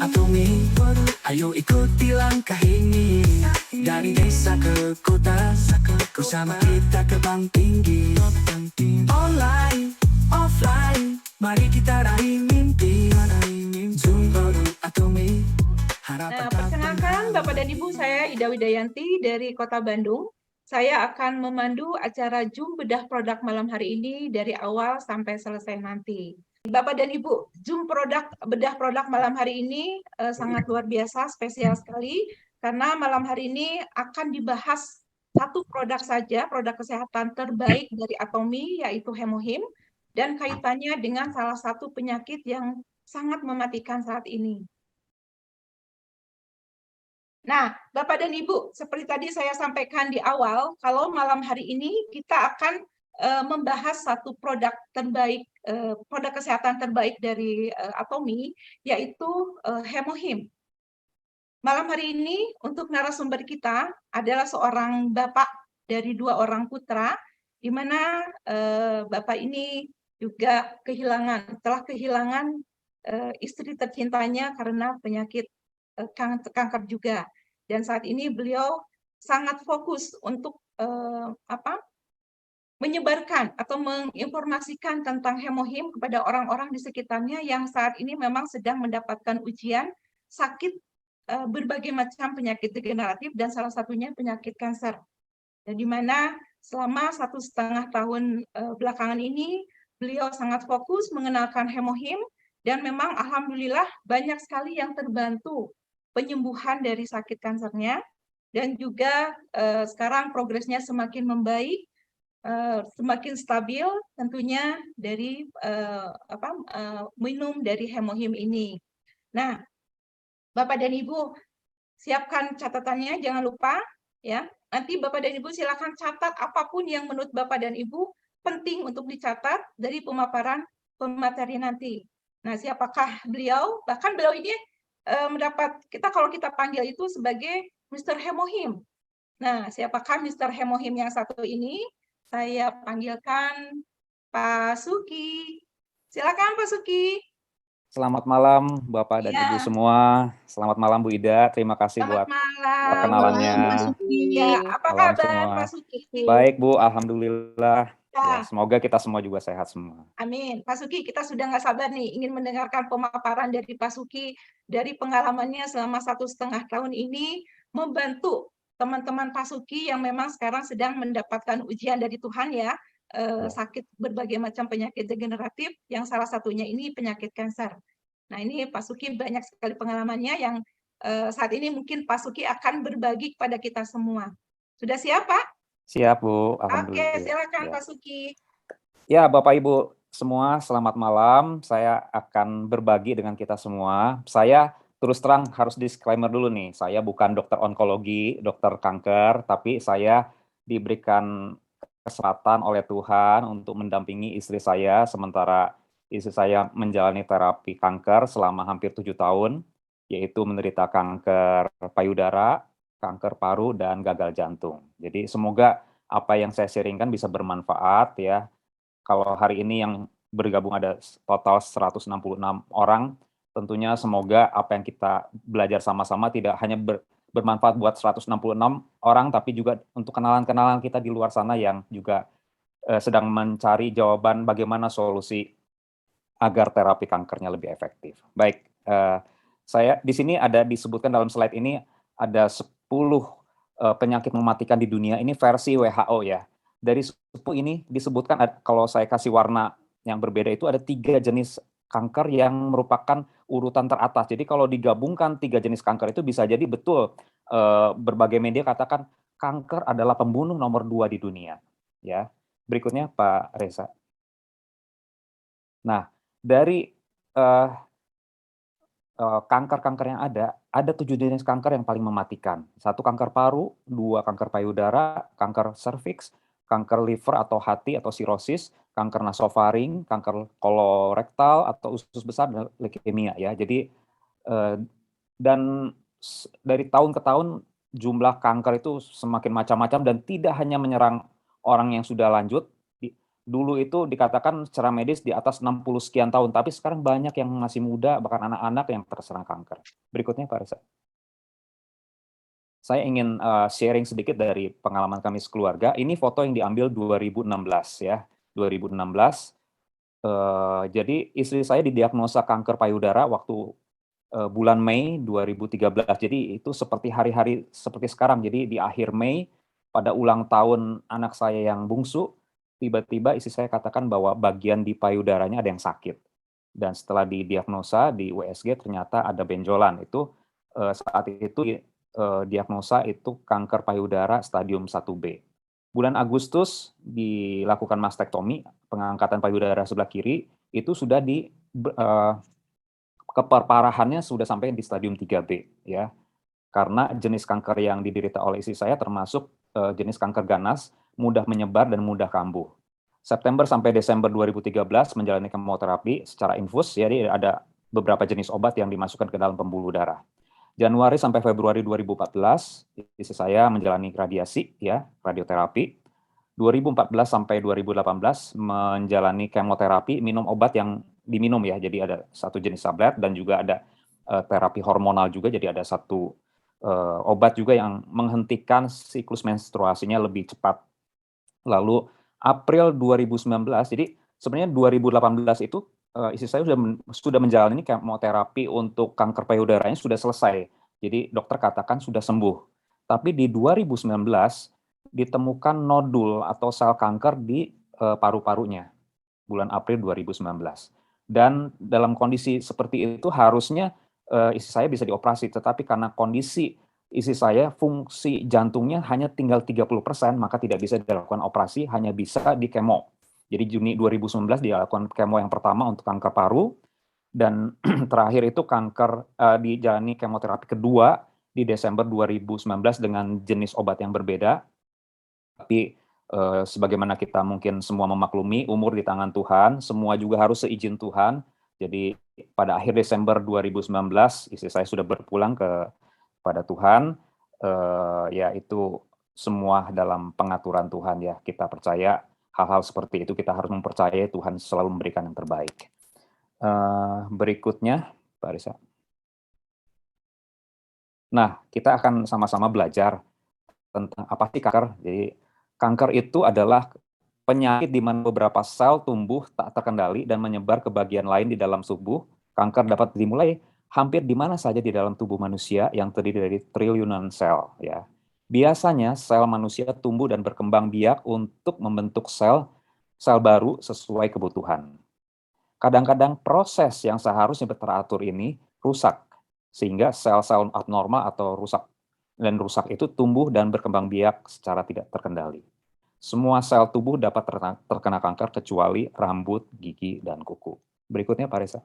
Atomi. Ayo ikuti langkah ini, dari desa ke kota, bersama kita terbang tinggi. Online, offline, mari kita raih mimpi. Zoom Produk Atomi. Nah, perkenalkan Bapak dan Ibu, saya Ida Widayanti dari Kota Bandung. Saya akan memandu acara Zoom Bedah Produk malam hari ini dari awal sampai selesai nanti. Bapak dan Ibu, Zoom Bedah Produk malam hari ini sangat luar biasa, spesial sekali, karena malam hari ini akan dibahas satu produk saja, produk kesehatan terbaik dari Atomi, yaitu Hemohim, dan kaitannya dengan salah satu penyakit yang sangat mematikan saat ini. Nah, Bapak dan Ibu, seperti tadi saya sampaikan di awal, kalau malam hari ini kita akan membahas satu produk terbaik, produk kesehatan terbaik dari Atomi, yaitu Hemohim. Malam hari ini untuk narasumber kita adalah seorang bapak dari 2 orang putra, di mana bapak ini juga telah kehilangan istri tercintanya karena penyakit kanker juga. Dan saat ini beliau sangat fokus untuk menyebarkan atau menginformasikan tentang Hemohim kepada orang-orang di sekitarnya yang saat ini memang sedang mendapatkan ujian sakit berbagai macam penyakit degeneratif dan salah satunya penyakit kanker. Dan di mana selama 1,5 tahun belakangan ini beliau sangat fokus mengenalkan Hemohim dan memang alhamdulillah banyak sekali yang terbantu penyembuhan dari sakit kankernya, dan juga sekarang progresnya semakin membaik, semakin stabil tentunya dari minum dari Hemohim ini. Nah, Bapak dan Ibu siapkan catatannya, jangan lupa ya. Nanti Bapak dan Ibu silakan catat apapun yang menurut Bapak dan Ibu penting untuk dicatat dari pemaparan pemateri nanti. Nah, siapakah beliau? Bahkan beliau ini kalau kita panggil itu sebagai Mr. Hemohim. Nah, siapakah Mr. Hemohim yang satu ini? Saya panggilkan Pak Suki. Silakan Pak Suki. Selamat malam Bapak dan Ibu semua. Selamat malam Bu Ida. Terima kasih buat perkenalannya. Ya, apa Salam kabar semua. Pak Suki? Baik Bu, alhamdulillah. Ya. Semoga kita semua juga sehat semua. Amin. Pak Suki, kita sudah nggak sabar nih ingin mendengarkan pemaparan dari Pak Suki dari pengalamannya selama 1,5 tahun ini membantu teman-teman Pak Suki yang memang sekarang sedang mendapatkan ujian dari Tuhan ya, sakit berbagai macam penyakit degeneratif yang salah satunya ini penyakit kanker. Nah, ini Pak Suki banyak sekali pengalamannya yang saat ini mungkin Pak Suki akan berbagi kepada kita semua. Sudah siap, Pak? Siap Bu, alhamdulillah. Oke, silakan Pak Suki. Ya, Bapak Ibu semua, selamat malam. Saya akan berbagi dengan kita semua. Saya terus terang harus disclaimer dulu nih, saya bukan dokter onkologi, dokter kanker, tapi saya diberikan kesempatan oleh Tuhan untuk mendampingi istri saya, sementara istri saya menjalani terapi kanker selama hampir 7 tahun, yaitu menderita kanker payudara, kanker paru, dan gagal jantung. Jadi semoga apa yang saya sharingkan bisa bermanfaat ya. Kalau hari ini yang bergabung ada total 166 orang, tentunya semoga apa yang kita belajar sama-sama tidak hanya bermanfaat buat 166 orang, tapi juga untuk kenalan-kenalan kita di luar sana yang juga sedang mencari jawaban bagaimana solusi agar terapi kankernya lebih efektif. Baik, saya di sini ada disebutkan dalam slide ini ada 10 penyakit mematikan di dunia, ini versi WHO ya. Dari 10 ini disebutkan, kalau saya kasih warna yang berbeda itu ada 3 jenis kanker yang merupakan urutan teratas. Jadi kalau digabungkan 3 jenis kanker itu bisa jadi betul berbagai media katakan kanker adalah pembunuh nomor 2 di dunia. Ya, berikutnya Pak Reza. Nah, dari kanker-kanker yang ada 7 jenis kanker yang paling mematikan. 1 kanker paru, 2 kanker payudara, kanker serviks, kanker liver atau hati atau sirosis, kanker nasofaring, kanker kolorektal atau usus besar, dan leukemia ya. Jadi dan dari tahun ke tahun jumlah kanker itu semakin macam-macam dan tidak hanya menyerang orang yang sudah lanjut, dulu itu dikatakan secara medis di atas 60 sekian tahun, tapi sekarang banyak yang masih muda, bahkan anak-anak yang terserang kanker. Berikutnya Pak Reza. Saya ingin sharing sedikit dari pengalaman kami sekeluarga. Ini foto yang diambil 2016 ya, 2016. Jadi istri saya didiagnosa kanker payudara waktu bulan Mei 2013. Jadi itu seperti hari-hari seperti sekarang. Jadi di akhir Mei pada ulang tahun anak saya yang bungsu, tiba-tiba istri saya katakan bahwa bagian di payudaranya ada yang sakit. Dan setelah didiagnosa di USG ternyata ada benjolan. Itu saat itu diagnosa itu kanker payudara stadium 1B. Bulan Agustus dilakukan mastektomi, pengangkatan payudara sebelah kiri, itu sudah di keparparahannya sudah sampai di stadium 3B ya. Karena jenis kanker yang diderita oleh istri saya termasuk jenis kanker ganas, mudah menyebar dan mudah kambuh. September sampai Desember 2013 menjalani kemoterapi secara infus, jadi ada beberapa jenis obat yang dimasukkan ke dalam pembuluh darah. Januari sampai Februari 2014, istri saya menjalani radiasi, ya, radioterapi. 2014 sampai 2018 menjalani kemoterapi, minum obat yang diminum ya, jadi ada satu jenis tablet dan juga ada terapi hormonal juga, jadi ada satu obat juga yang menghentikan siklus menstruasinya lebih cepat. Lalu April 2019, jadi sebenarnya 2018 itu istri saya sudah menjalani kemoterapi untuk kanker payudaranya sudah selesai. Jadi dokter katakan sudah sembuh. Tapi di 2019 ditemukan nodul atau sel kanker di paru-parunya bulan April 2019. Dan dalam kondisi seperti itu harusnya istri saya bisa dioperasi, tetapi karena kondisi istri saya fungsi jantungnya hanya tinggal 30%, maka tidak bisa dilakukan operasi, hanya bisa di kemo. Jadi Juni 2019 dilakukan kemo yang pertama untuk kanker paru, dan terakhir itu kanker dijalani kemoterapi kedua di Desember 2019 dengan jenis obat yang berbeda. Tapi sebagaimana kita mungkin semua memaklumi, umur di tangan Tuhan, semua juga harus seizin Tuhan. Jadi pada akhir Desember 2019, istri saya sudah berpulang kepada Tuhan, yaitu semua dalam pengaturan Tuhan ya. Kita percaya hal-hal seperti itu, kita harus mempercayai Tuhan selalu memberikan yang terbaik. Berikutnya, Pak Risa. Nah, kita akan sama-sama belajar tentang apa sih kanker. Jadi kanker itu adalah penyakit di mana beberapa sel tumbuh tak terkendali dan menyebar ke bagian lain di dalam tubuh. Kanker dapat dimulai hampir di mana saja di dalam tubuh manusia yang terdiri dari triliunan sel. Ya. Biasanya sel manusia tumbuh dan berkembang biak untuk membentuk sel baru sesuai kebutuhan. Kadang-kadang proses yang seharusnya teratur ini rusak, sehingga sel-sel abnormal atau rusak itu tumbuh dan berkembang biak secara tidak terkendali. Semua sel tubuh dapat terkena kanker kecuali rambut, gigi, dan kuku. Berikutnya Pak Reza.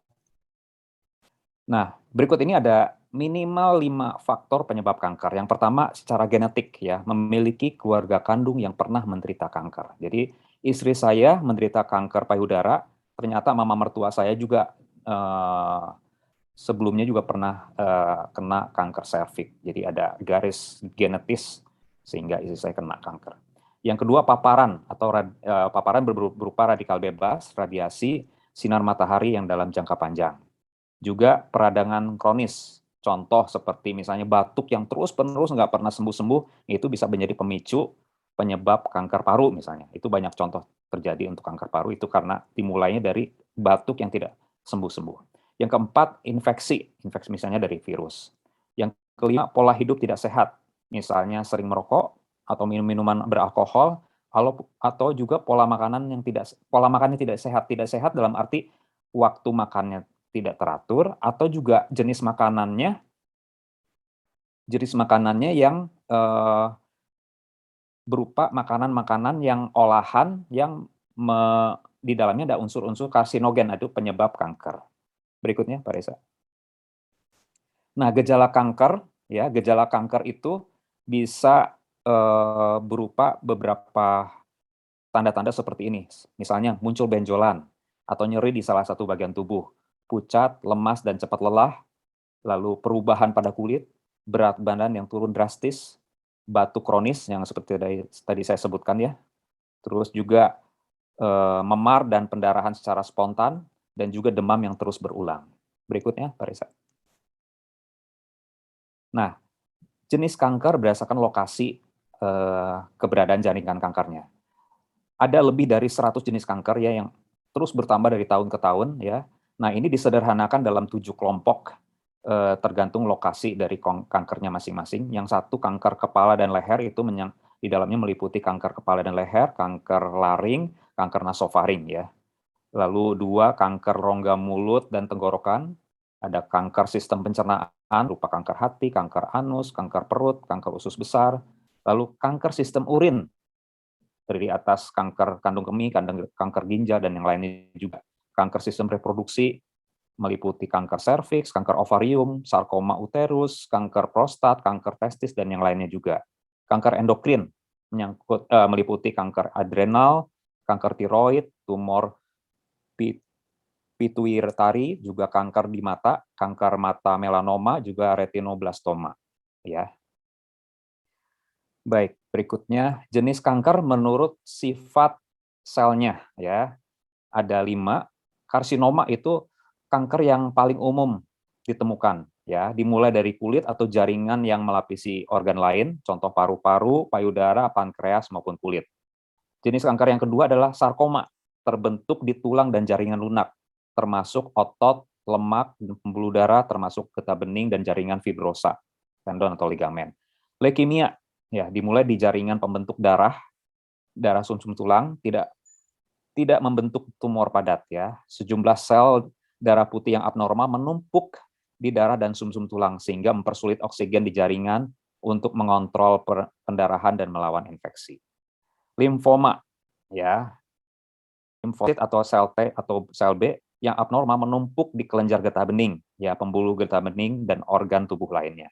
Nah, berikut ini ada minimal 5 faktor penyebab kanker. Yang pertama secara genetik ya, memiliki keluarga kandung yang pernah menderita kanker. Jadi istri saya menderita kanker payudara, ternyata mama mertua saya juga sebelumnya juga pernah kena kanker serviks. Jadi ada garis genetis sehingga istri saya kena kanker. Yang kedua paparan atau paparan berupa radikal bebas, radiasi, sinar matahari yang dalam jangka panjang. Juga peradangan kronis, contoh seperti misalnya batuk yang terus-menerus nggak pernah sembuh-sembuh, itu bisa menjadi pemicu penyebab kanker paru misalnya. Itu banyak contoh terjadi untuk kanker paru, itu karena dimulainya dari batuk yang tidak sembuh-sembuh. Yang keempat, infeksi misalnya dari virus. Yang kelima, pola hidup tidak sehat, misalnya sering merokok atau minum minuman beralkohol, atau juga pola makannya tidak sehat dalam arti waktu makannya tidak teratur, atau juga jenis makanannya yang berupa makanan-makanan yang olahan yang di dalamnya ada unsur-unsur karsinogen, itu penyebab kanker. Berikutnya Pak Reza. Nah, gejala kanker itu bisa berupa beberapa tanda-tanda seperti ini. Misalnya muncul benjolan atau nyeri di salah satu bagian tubuh, pucat, lemas, dan cepat lelah, lalu perubahan pada kulit, berat badan yang turun drastis, batuk kronis yang seperti tadi saya sebutkan ya, terus juga memar dan pendarahan secara spontan, dan juga demam yang terus berulang. Berikutnya, Pak Reza. Nah, jenis kanker berdasarkan lokasi keberadaan jaringan kankernya. Ada lebih dari 100 jenis kanker ya yang terus bertambah dari tahun ke tahun ya. Nah, ini disederhanakan dalam 7 kelompok tergantung lokasi dari kankernya masing-masing. Yang satu kanker kepala dan leher itu di dalamnya meliputi kanker kepala dan leher, kanker laring, kanker nasofaring ya. Lalu 2 kanker rongga mulut dan tenggorokan, ada kanker sistem pencernaan berupa kanker hati, kanker anus, kanker perut, kanker usus besar, lalu kanker sistem urin dari atas kanker kandung kemih, kanker ginjal dan yang lainnya juga. Kanker sistem reproduksi meliputi kanker serviks, kanker ovarium, sarkoma uterus, kanker prostat, kanker testis, dan yang lainnya juga. Kanker endokrin meliputi kanker adrenal, kanker tiroid, tumor pituitari, juga kanker di mata, kanker mata melanoma, juga retinoblastoma. Ya. Baik, berikutnya jenis kanker menurut sifat selnya. Ya, ada 5. Karsinoma itu kanker yang paling umum ditemukan, ya, dimulai dari kulit atau jaringan yang melapisi organ lain, contoh paru-paru, payudara, pankreas maupun kulit. Jenis kanker yang kedua adalah sarkoma, terbentuk di tulang dan jaringan lunak, termasuk otot, lemak, pembuluh darah, termasuk getah bening dan jaringan fibrosa, tendon atau ligamen. Leukemia, ya, dimulai di jaringan pembentuk darah sumsum tulang, tidak membentuk tumor padat ya. Sejumlah sel darah putih yang abnormal menumpuk di darah dan sumsum tulang sehingga mempersulit oksigen di jaringan untuk mengontrol pendarahan dan melawan infeksi. Limfoma ya. Limfosit atau sel T atau sel B yang abnormal menumpuk di kelenjar getah bening ya, pembuluh getah bening dan organ tubuh lainnya.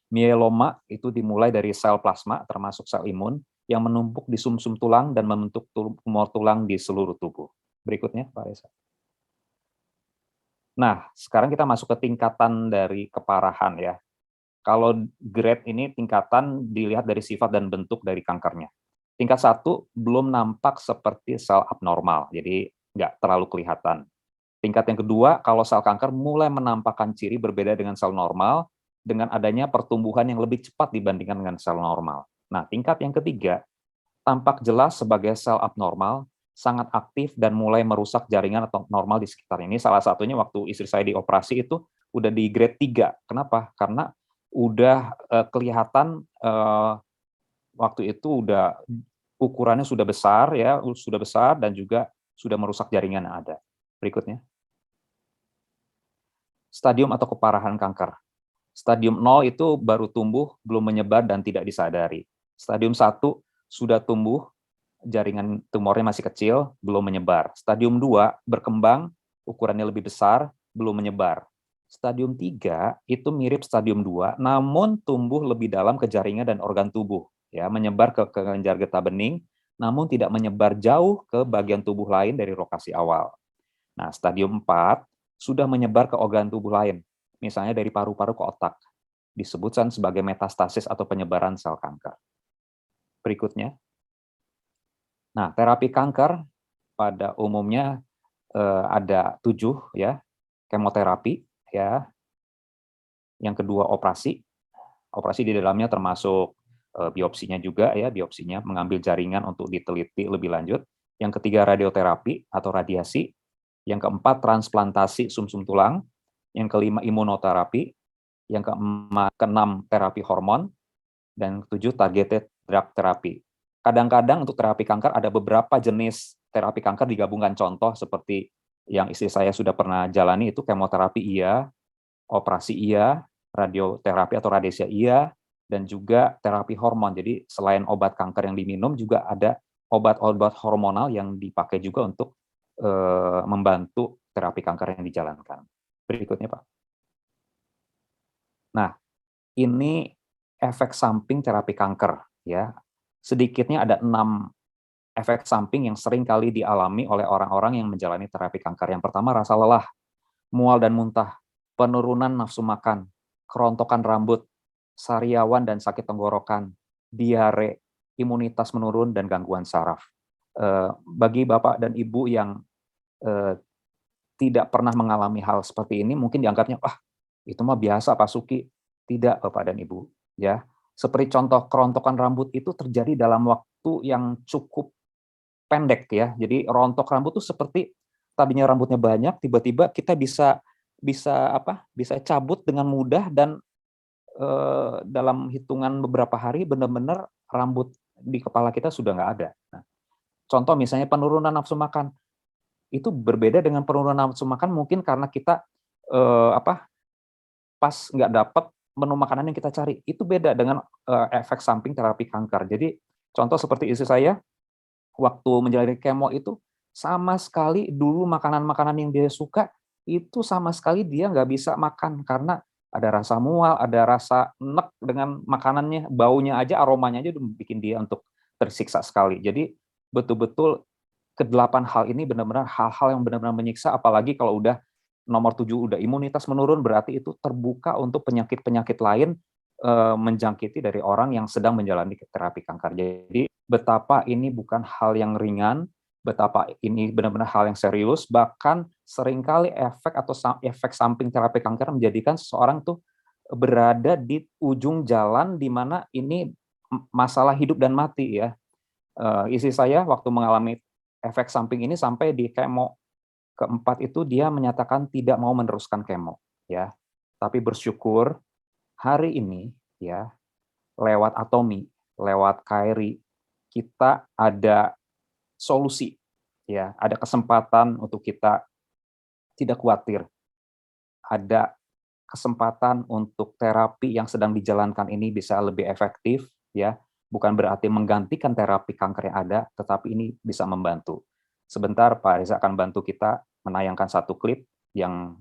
Mieloma itu dimulai dari sel plasma termasuk sel imun yang menumpuk di sumsum tulang dan membentuk tumor tulang di seluruh tubuh. Berikutnya, Pak Reza. Nah, sekarang kita masuk ke tingkatan dari keparahan ya. Kalau grade ini tingkatan dilihat dari sifat dan bentuk dari kankernya. Tingkat 1 belum nampak seperti sel abnormal, jadi nggak terlalu kelihatan. Tingkat yang kedua, kalau sel kanker mulai menampakkan ciri berbeda dengan sel normal, dengan adanya pertumbuhan yang lebih cepat dibandingkan dengan sel normal. Nah, tingkat yang ketiga, tampak jelas sebagai sel abnormal, sangat aktif dan mulai merusak jaringan atau normal di sekitar ini. Salah satunya waktu istri saya dioperasi itu udah di grade 3. Kenapa? Karena udah kelihatan waktu itu udah ukurannya sudah besar ya, sudah besar dan juga sudah merusak jaringan yang ada. Berikutnya. Stadium atau keparahan kanker. Stadium 0 itu baru tumbuh, belum menyebar dan tidak disadari. Stadium 1 sudah tumbuh, jaringan tumornya masih kecil, belum menyebar. Stadium 2 berkembang, ukurannya lebih besar, belum menyebar. Stadium 3 itu mirip stadium 2, namun tumbuh lebih dalam ke jaringan dan organ tubuh. Ya, menyebar ke kelenjar getah bening, namun tidak menyebar jauh ke bagian tubuh lain dari lokasi awal. Nah, stadium 4 sudah menyebar ke organ tubuh lain, misalnya dari paru-paru ke otak. Disebutkan sebagai metastasis atau penyebaran sel kanker. Berikutnya. Nah, terapi kanker pada umumnya ada 7 ya. Kemoterapi ya. Yang kedua operasi. Operasi di dalamnya termasuk biopsinya juga ya, biopsinya mengambil jaringan untuk diteliti lebih lanjut. Yang ketiga radioterapi atau radiasi. Yang keempat transplantasi sumsum tulang. Yang kelima imunoterapi. Yang keenam terapi hormon. Dan ketujuh targeted drug therapy. Kadang-kadang untuk terapi kanker ada beberapa jenis terapi kanker digabungkan, contoh seperti yang istri saya sudah pernah jalani itu kemoterapi iya, operasi iya, radioterapi atau radiasi iya, dan juga terapi hormon. Jadi selain obat kanker yang diminum juga ada obat-obat hormonal yang dipakai juga untuk membantu terapi kanker yang dijalankan. Berikutnya, Pak. Nah, ini efek samping terapi kanker ya. Sedikitnya ada 6 efek samping yang sering kali dialami oleh orang-orang yang menjalani terapi kanker. Yang pertama rasa lelah, mual dan muntah, penurunan nafsu makan, kerontokan rambut, sariawan dan sakit tenggorokan, diare, imunitas menurun dan gangguan saraf. Bagi Bapak dan Ibu yang tidak pernah mengalami hal seperti ini, mungkin dianggapnya, "Wah, itu mah biasa Pak Suki." Tidak Bapak dan Ibu, ya. Seperti contoh kerontokan rambut itu terjadi dalam waktu yang cukup pendek ya. Jadi rontok rambut itu seperti tadinya rambutnya banyak, tiba-tiba kita bisa cabut dengan mudah dan dalam hitungan beberapa hari benar-benar rambut di kepala kita sudah nggak ada. Nah, contoh misalnya penurunan nafsu makan, itu berbeda dengan penurunan nafsu makan mungkin karena kita pas nggak dapat menu makanan yang kita cari. Itu beda dengan efek samping terapi kanker. Jadi contoh seperti istri saya waktu menjalani kemo itu sama sekali dulu makanan-makanan yang dia suka itu sama sekali dia nggak bisa makan karena ada rasa mual, ada rasa enek dengan makanannya, baunya aja, aromanya aja udah bikin dia untuk tersiksa sekali. Jadi betul-betul kedelapan hal ini benar-benar hal-hal yang benar-benar menyiksa, apalagi kalau udah nomor 7 udah imunitas menurun, berarti itu terbuka untuk penyakit-penyakit lain menjangkiti dari orang yang sedang menjalani terapi kanker. Jadi betapa ini bukan hal yang ringan, betapa ini benar-benar hal yang serius, bahkan seringkali efek samping terapi kanker menjadikan seseorang tuh berada di ujung jalan di mana ini masalah hidup dan mati ya. Istri saya waktu mengalami efek samping ini sampai di kemo keempat itu dia menyatakan tidak mau meneruskan kemo ya. Tapi bersyukur hari ini ya lewat Atomi, lewat KRI kita ada solusi ya, ada kesempatan untuk kita tidak khawatir. Ada kesempatan untuk terapi yang sedang dijalankan ini bisa lebih efektif ya. Bukan berarti menggantikan terapi kanker yang ada, tetapi ini bisa membantu. Sebentar Pak Reza akan bantu kita menayangkan satu klip yang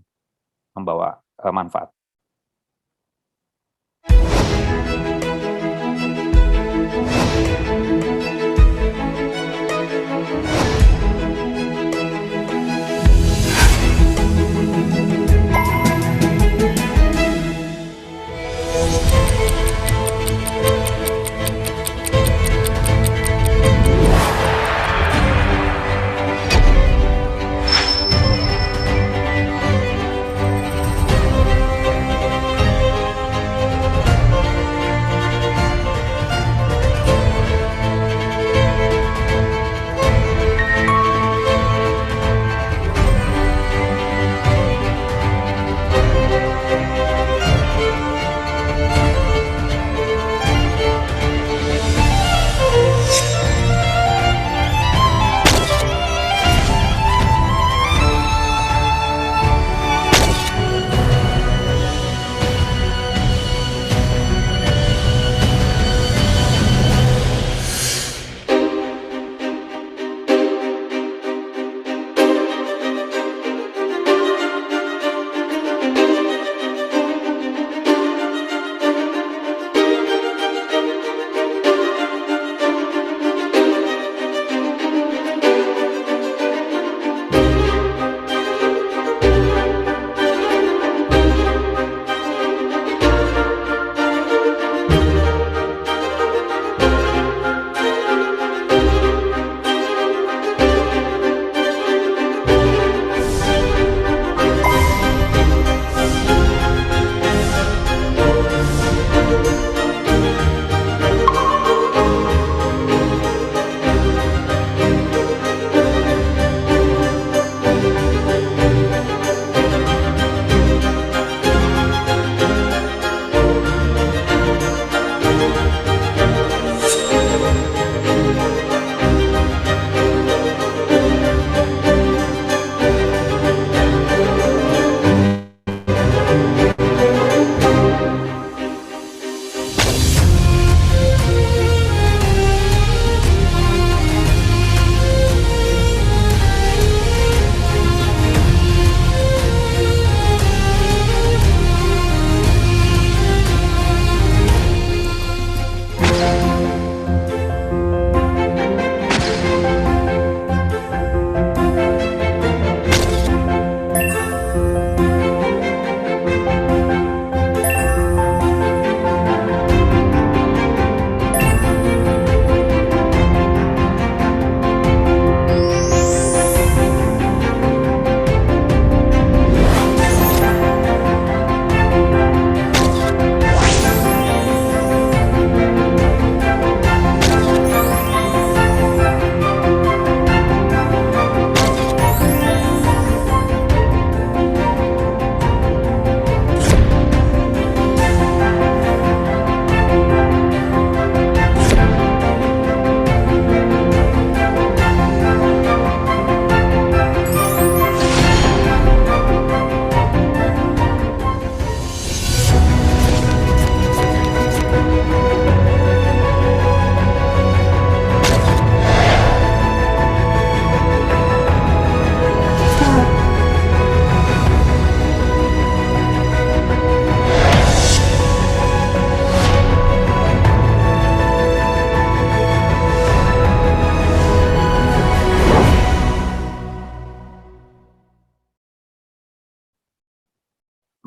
membawa manfaat.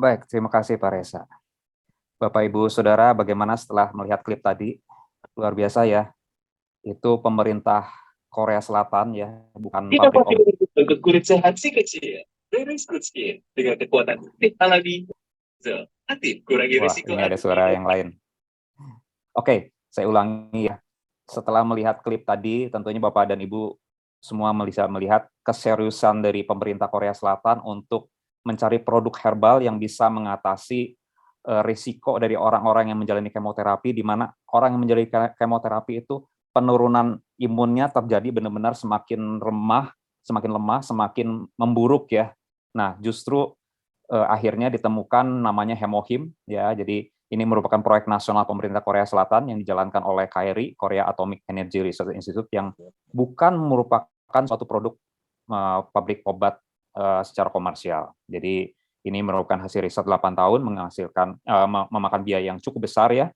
Baik, terima kasih Pak Reza. Bapak Ibu Saudara, bagaimana setelah melihat klip tadi? Luar biasa ya. Itu pemerintah Korea Selatan ya, bukan Kita pabrik pakai untuk kulit sehat si kecil. Beres good skin dengan kekuatan aktif alami. So, aktif kurangi Wah, risiko ini ada suara yang lain. Oke, saya ulangi ya. Setelah melihat klip tadi, tentunya Bapak dan Ibu semua bisa melihat keseriusan dari pemerintah Korea Selatan untuk mencari produk herbal yang bisa mengatasi risiko dari orang-orang yang menjalani kemoterapi, di mana orang yang menjalani kemoterapi itu penurunan imunnya terjadi benar-benar semakin lemah, semakin memburuk ya. Nah, justru akhirnya ditemukan namanya hemohim ya. Jadi ini merupakan proyek nasional pemerintah Korea Selatan yang dijalankan oleh KRI, Korea Atomic Energy Research Institute, yang bukan merupakan suatu produk pabrik obat secara komersial. Jadi ini merupakan hasil riset 8 tahun menghasilkan memakan biaya yang cukup besar ya,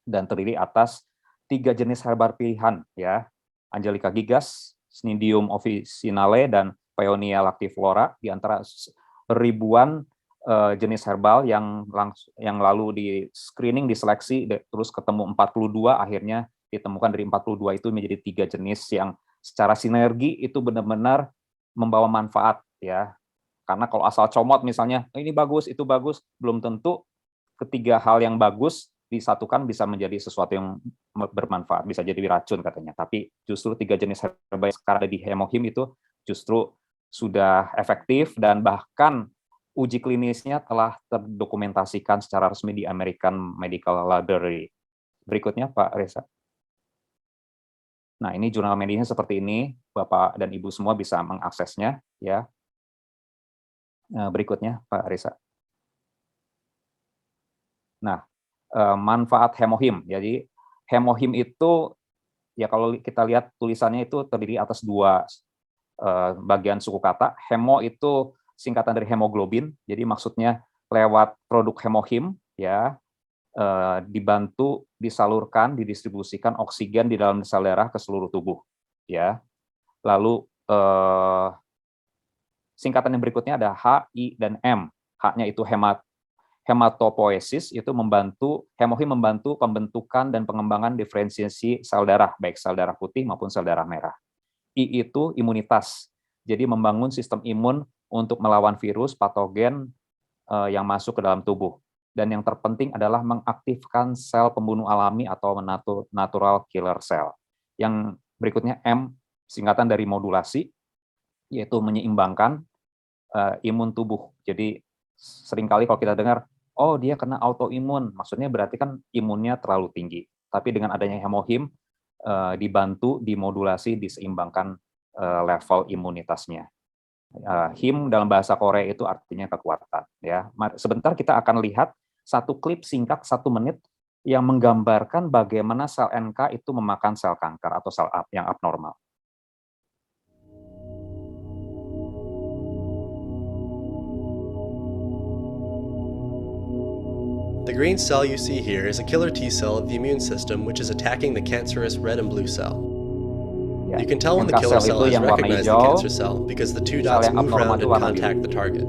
dan terdiri atas 3 jenis herba pilihan ya, Angelica gigas, Cnidium officinale, dan Paeonia lactiflora, di antara ribuan jenis herbal yang lalu di screening, diseleksi, terus ketemu 42, akhirnya ditemukan dari 42 itu menjadi 3 jenis yang secara sinergi itu benar-benar membawa manfaat ya. Karena kalau asal comot misalnya, ini bagus, itu bagus, belum tentu ketiga hal yang bagus disatukan bisa menjadi sesuatu yang bermanfaat, bisa jadi racun katanya. Tapi justru 3 jenis herba yang sekarang ada di hemohim itu justru sudah efektif, dan bahkan uji klinisnya telah terdokumentasikan secara resmi di American Medical Library. Berikutnya Pak Reza. Nah, ini jurnal medisnya seperti ini, Bapak dan Ibu semua bisa mengaksesnya ya. Berikutnya Pak Reza. Nah, manfaat hemohim. Jadi hemohim itu ya, kalau kita lihat tulisannya itu terdiri atas 2 bagian suku kata. Hemo itu singkatan dari hemoglobin, jadi maksudnya lewat produk hemohim ya, dibantu disalurkan, didistribusikan oksigen di dalam sel darah ke seluruh tubuh ya. Lalu singkatan yang berikutnya ada H, I, dan M. H-nya itu hematopoiesis, itu hemohim membantu pembentukan dan pengembangan diferensiasi sel darah, baik sel darah putih maupun sel darah merah. I itu imunitas, jadi membangun sistem imun untuk melawan virus, patogen yang masuk ke dalam tubuh. Dan yang terpenting adalah mengaktifkan sel pembunuh alami atau natural killer cell. Yang berikutnya M, singkatan dari modulasi, yaitu menyeimbangkan imun tubuh. Jadi seringkali kalau kita dengar, oh dia kena autoimun, maksudnya berarti kan imunnya terlalu tinggi. Tapi dengan adanya hemohim, dibantu, dimodulasi, diseimbangkan level imunitasnya. Him dalam bahasa Korea itu artinya kekuatan ya. Sebentar kita akan lihat satu klip singkat 1 menit yang menggambarkan bagaimana sel NK itu memakan sel kanker atau sel yang abnormal. The green cell you see here is a killer T cell of the immune system which is attacking the cancerous red and blue cell. Ya, You can tell when the NK killer cell cell itu has yang warna recognized the hijau, cancer cell because the 2 sel dots yang move abnormal around itu and warna contact biru. the target.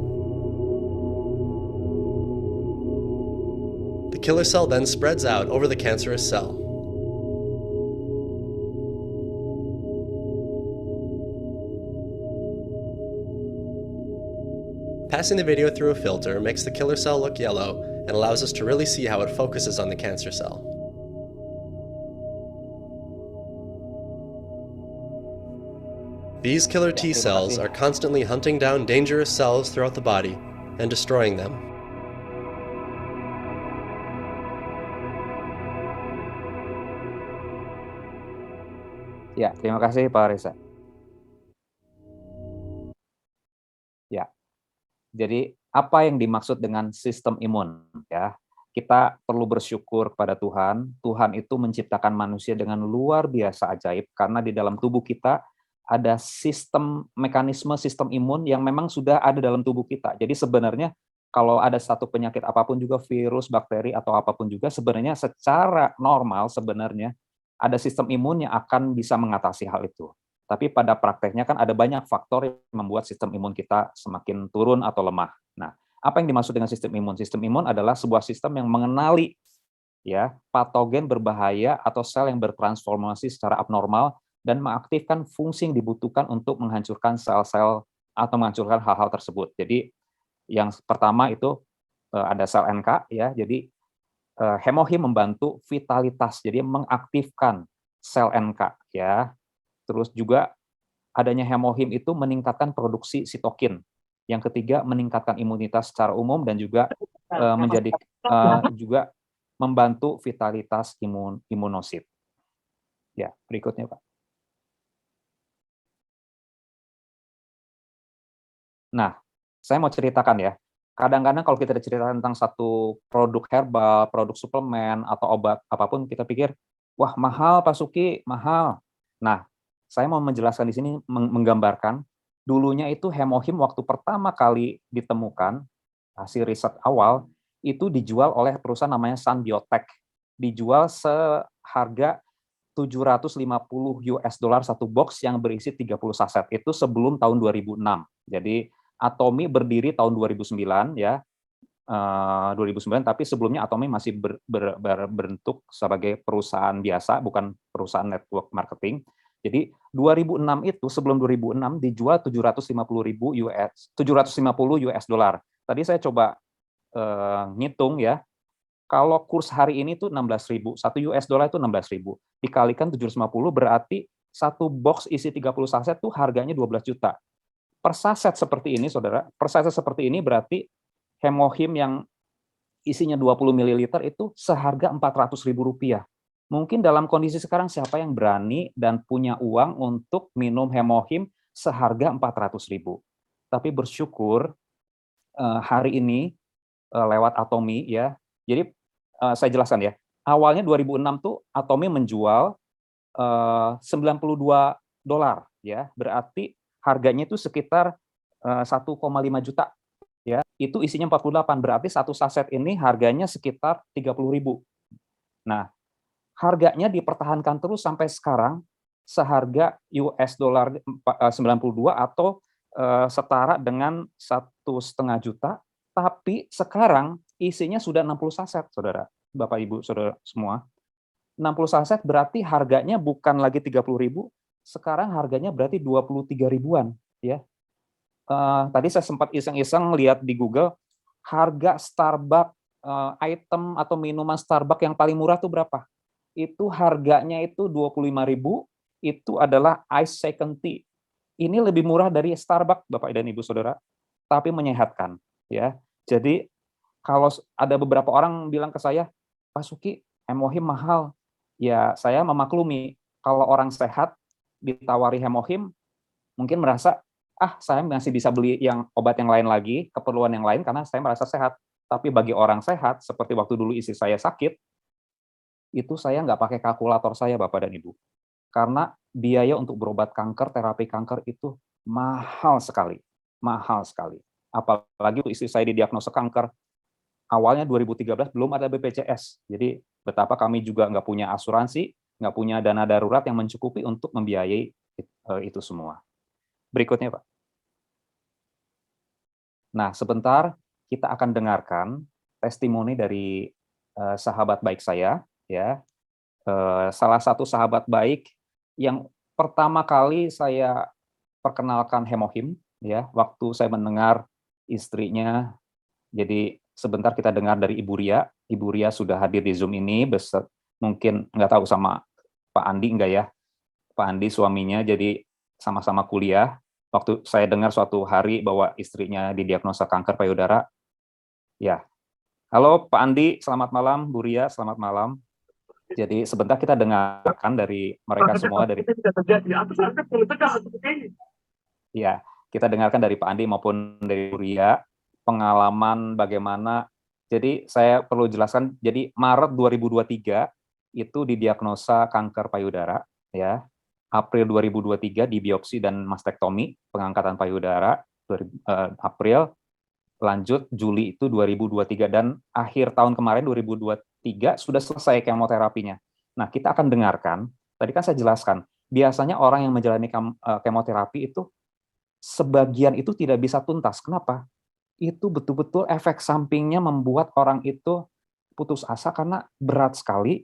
The killer cell then spreads out over the cancerous cell. Passing the video through a filter makes the killer cell look yellow and allows us to really see how it focuses on the cancer cell. These killer T cells are constantly hunting down dangerous cells throughout the body and destroying them. Ya, terima kasih Pak Reza. Ya, jadi apa yang dimaksud dengan sistem imun ya? Kita perlu bersyukur kepada Tuhan. Tuhan itu menciptakan manusia dengan luar biasa ajaib, karena di dalam tubuh kita ada mekanisme sistem imun yang memang sudah ada dalam tubuh kita. Jadi sebenarnya kalau ada satu penyakit apapun juga, virus, bakteri, atau apapun juga, sebenarnya secara normal sebenarnya ada sistem imun yang akan bisa mengatasi hal itu. Tapi pada prakteknya kan ada banyak faktor yang membuat sistem imun kita semakin turun atau lemah. Nah, Apa yang dimaksud dengan sistem imun? Sistem imun adalah sebuah sistem yang mengenali ya patogen berbahaya atau sel yang bertransformasi secara abnormal dan mengaktifkan fungsi yang dibutuhkan untuk menghancurkan sel-sel atau menghancurkan hal-hal tersebut. Jadi yang pertama itu ada sel NK ya. Jadi hemohim membantu vitalitas, jadi mengaktifkan sel NK ya. Terus juga adanya hemohim itu meningkatkan produksi sitokin. Yang ketiga meningkatkan imunitas secara umum dan juga menjadi juga membantu vitalitas imunosit. Ya, berikutnya Pak. Nah, saya mau ceritakan ya. Kadang-kadang kalau kita cerita tentang satu produk herbal, produk suplemen, atau obat apapun, kita pikir, wah mahal Pak Suki, mahal. Nah, saya mau menjelaskan di sini, menggambarkan, dulunya itu hemohim waktu pertama kali ditemukan, hasil riset awal, itu dijual oleh perusahaan namanya Sun Biotech. Dijual seharga $750 satu box yang berisi 30 saset. Itu sebelum tahun 2006. Jadi Atomy berdiri tahun 2009 ya, 2009, tapi sebelumnya Atomy masih berbentuk sebagai perusahaan biasa, bukan perusahaan network marketing. Jadi 2006 itu, sebelum 2006 dijual 750 US dollar. Tadi saya coba ngitung ya, kalau kurs hari ini tuh 16.000, 1 US dollar itu 16.000, dikalikan 750 berarti satu box isi 30 saset tuh harganya 12 juta. Per saset seperti ini, saudara, per saset seperti ini berarti hemohim yang isinya 20 ml itu seharga Rp400.000. Mungkin dalam kondisi sekarang siapa yang berani dan punya uang untuk minum hemohim seharga Rp400.000. Tapi bersyukur hari ini lewat Atomy ya. Jadi saya jelaskan ya. Awalnya 2006 tuh Atomy menjual $92 ya. Berarti harganya itu sekitar 1,5 juta ya. Itu isinya 48, berarti satu saset ini harganya sekitar 30.000. Nah, harganya dipertahankan terus sampai sekarang seharga US dollar 92 atau setara dengan 1,5 juta, tapi sekarang isinya sudah 60 saset, Saudara, Bapak Ibu, Saudara semua. 60 saset berarti harganya bukan lagi 30.000, sekarang harganya berarti 23 ribuan ya. Tadi saya sempat iseng-iseng lihat di Google harga Starbucks, item atau minuman Starbucks yang paling murah tuh berapa? Itu harganya itu 25.000, itu adalah ice shaken tea. Ini lebih murah dari Starbucks, Bapak dan Ibu Saudara, tapi menyehatkan ya. Jadi kalau ada beberapa orang bilang ke saya, Pak Suki, hemohim mahal. Ya, saya memaklumi kalau orang sehat ditawari hemohim, mungkin merasa, saya masih bisa beli yang obat yang lain lagi, keperluan yang lain, karena saya merasa sehat. Tapi bagi orang sehat, seperti waktu dulu istri saya sakit, itu saya nggak pakai kalkulator saya, Bapak dan Ibu. Karena biaya untuk berobat kanker, terapi kanker itu mahal sekali. Mahal sekali. Apalagi istri saya didiagnosa kanker, awalnya 2013 belum ada BPJS. Jadi betapa kami juga nggak punya asuransi, nggak punya dana darurat yang mencukupi untuk membiayai itu semua. Berikutnya, Pak. Nah, sebentar kita akan dengarkan testimoni dari sahabat baik saya, ya. Salah satu sahabat baik yang pertama kali saya perkenalkan hemohim, ya, waktu saya mendengar istrinya. Jadi sebentar kita dengar dari Ibu Ria. Ibu Ria sudah hadir di Zoom ini, mungkin nggak tahu sama Pak Andi enggak ya. Pak Andi suaminya, jadi sama-sama kuliah. Waktu saya dengar suatu hari bahwa istrinya didiagnosa kanker payudara, ya. Halo Pak Andi, selamat malam. Bu Ria, selamat malam. Jadi sebentar kita dengarkan dari mereka semua, dari ya, kita dengarkan dari Pak Andi maupun dari Bu Ria pengalaman bagaimana. Jadi saya perlu jelaskan, jadi Maret 2023 itu didiagnosa kanker payudara, ya. April 2023 dibiopsi dan mastektomi, pengangkatan payudara, April, lanjut Juli itu 2023, dan akhir tahun kemarin 2023 sudah selesai kemoterapinya. Nah, kita akan dengarkan, tadi kan saya jelaskan, biasanya orang yang menjalani kemoterapi itu, sebagian itu tidak bisa tuntas. Kenapa? itu betul-betul efek sampingnya membuat orang itu putus asa karena berat sekali,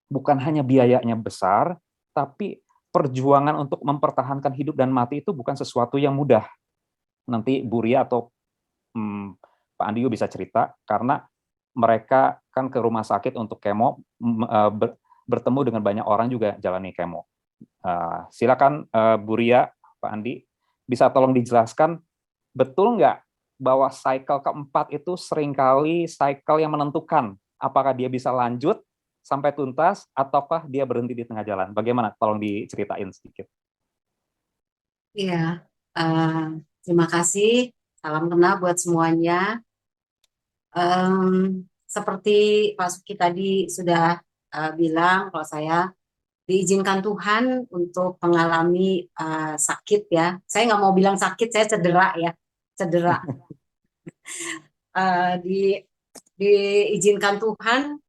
bukan hanya biayanya besar, tapi perjuangan untuk mempertahankan hidup dan mati itu bukan sesuatu yang mudah. Nanti Bu Ria atau Pak Andi bisa cerita, karena mereka kan ke rumah sakit untuk kemo, bertemu dengan banyak orang juga jalani kemo. Silakan Bu Ria, Pak Andi, bisa tolong dijelaskan, betul nggak bahwa cycle keempat itu seringkali cycle yang menentukan apakah dia bisa lanjut sampai tuntas ataukah dia berhenti di tengah jalan? Bagaimana? Tolong diceritain sedikit. Iya, terima kasih. Salam kenal buat semuanya. Seperti Pak Suki tadi sudah bilang, kalau saya diizinkan Tuhan untuk mengalami sakit ya. Saya nggak mau bilang sakit, saya cedera ya, cedera. Diizinkan Tuhan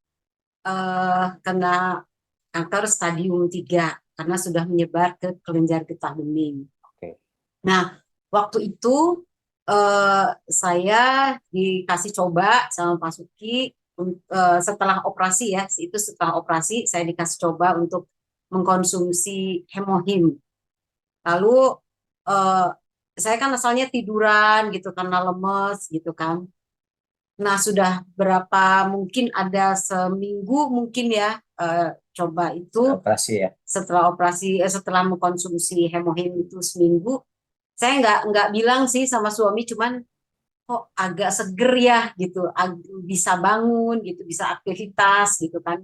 kena kanker stadium 3 karena sudah menyebar ke kelenjar getah bening. Oke. Nah, waktu itu saya dikasih coba sama Pak Suki setelah operasi ya, itu setelah operasi saya dikasih coba untuk mengkonsumsi hemohim. Lalu saya kan asalnya tiduran gitu karena lemes gitu kan. Nah, sudah berapa, mungkin ada seminggu mungkin ya coba itu Operasi ya. setelah operasi, setelah mengkonsumsi hemohim itu seminggu, saya nggak bilang sih sama suami, cuman kok agak seger ya gitu, bisa bangun gitu, bisa aktivitas gitu kan.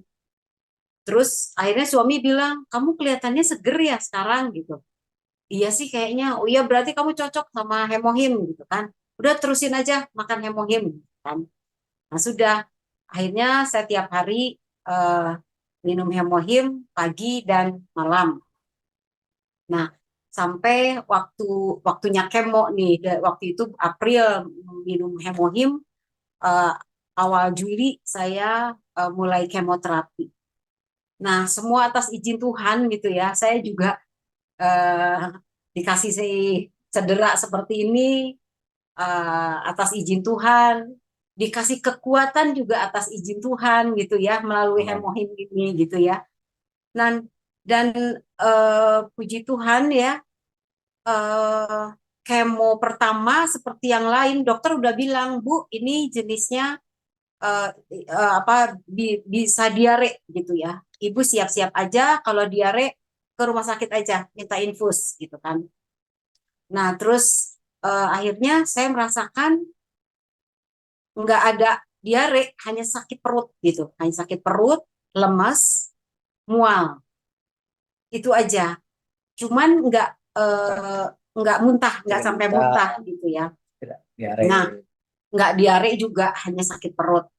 Terus akhirnya suami bilang, kamu kelihatannya seger ya sekarang gitu. Iya sih kayaknya. Oh iya, berarti kamu cocok sama hemohim gitu kan. Udah terusin aja makan hemohim gitu kan. Nah sudah, akhirnya saya tiap hari minum hemohim pagi dan malam. Nah, sampai waktunya kemo nih, waktu itu April minum hemohim, awal Juli saya mulai kemoterapi. Nah, semua atas izin Tuhan gitu ya. Saya juga dikasih cedera seperti ini atas izin Tuhan, dikasih kekuatan juga atas izin Tuhan gitu ya, melalui hemohim ini gitu ya. Dan puji Tuhan ya, kemo pertama seperti yang lain, dokter udah bilang, Bu, ini jenisnya bisa diare gitu ya. Ibu siap-siap aja, kalau diare ke rumah sakit aja, minta infus gitu kan. Nah, terus akhirnya saya merasakan nggak ada diare, hanya sakit perut gitu, hanya sakit perut, lemas, mual, itu aja. Cuman nggak muntah, nggak sampai muntah gitu ya. Diare. Nah, nggak diare juga, hanya sakit perut.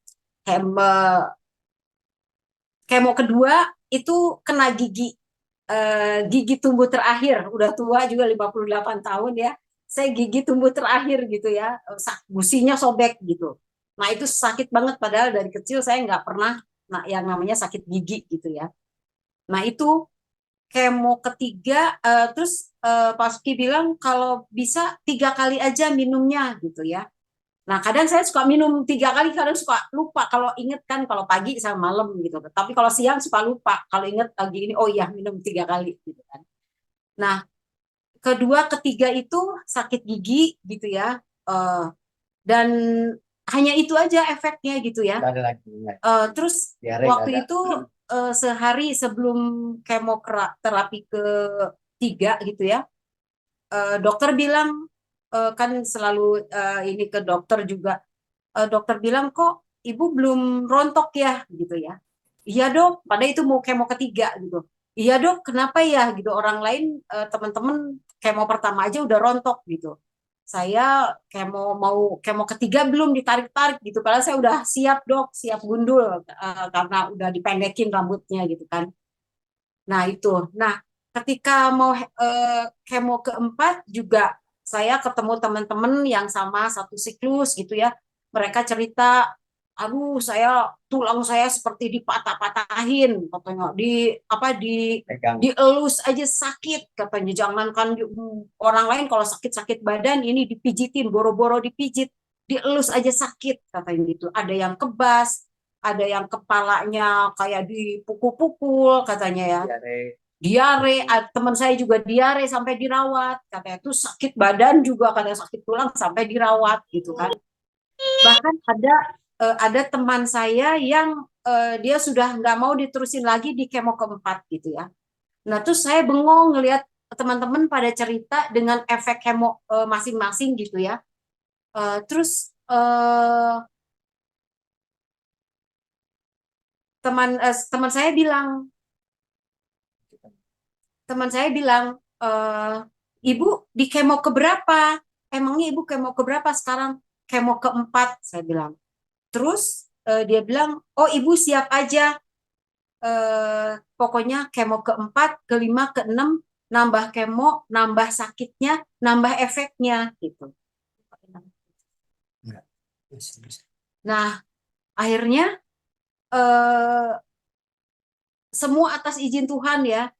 Kemo kedua itu kena gigi tumbuh terakhir, udah tua juga 58 tahun ya. Saya gigi tumbuh terakhir gitu ya, gusinya sobek gitu. Nah itu sakit banget, padahal dari kecil saya nggak pernah yang namanya sakit gigi gitu ya. Nah itu kemo ketiga, terus Pak Suki bilang kalau bisa 3 kali aja minumnya gitu ya. Nah kadang saya suka minum 3 kali, kadang suka lupa kalau inget kan, kalau pagi sama malam gitu. Tapi kalau siang suka lupa, kalau inget pagi ini, oh iya minum 3 kali gitu kan. Nah kedua, ketiga itu sakit gigi gitu ya, dan hanya itu aja efeknya gitu ya. Nggak ada lagi. Terus Diare waktu nggak ada. itu sehari sebelum kemoterapi ke-3 gitu ya, dokter bilang, kan selalu ini ke dokter juga, dokter bilang, kok ibu belum rontok ya gitu ya. Iya dok, padahal itu mau kemo ketiga gitu. Iya dok, kenapa ya gitu, orang lain teman-teman kemo pertama aja udah rontok gitu. Saya mau kemo ketiga belum ditarik-tarik gitu, padahal saya udah siap dok, siap gundul karena udah dipendekin rambutnya gitu kan. Nah itu, nah ketika mau kemo keempat juga saya ketemu teman-teman yang sama satu siklus gitu ya. Mereka cerita, aduh saya tulang saya seperti dipatah-patahin katanya, Pegang. dielus aja sakit katanya, jangankan orang lain kalau sakit-sakit badan ini dipijitin, boro-boro dipijit. dielus aja sakit katanya gitu. Ada yang kebas, ada yang kepalanya kayak dipukul-pukul katanya ya. Diare, teman saya juga diare sampai dirawat, katanya tuh sakit badan juga, katanya sakit tulang sampai dirawat gitu kan. Bahkan ada teman saya yang dia sudah nggak mau diterusin lagi di kemo keempat gitu ya. Nah terus saya bengong ngelihat teman-teman pada cerita dengan efek kemo masing-masing gitu ya. Terus teman saya bilang, Ibu di kemo keberapa? Emangnya Ibu kemo keberapa sekarang? Kemo keempat, saya bilang. Terus dia bilang, oh Ibu siap aja. Pokoknya kemo keempat, kelima, keenam, nambah kemo, nambah sakitnya, nambah efeknya gitu. Nah, akhirnya semua atas izin Tuhan ya.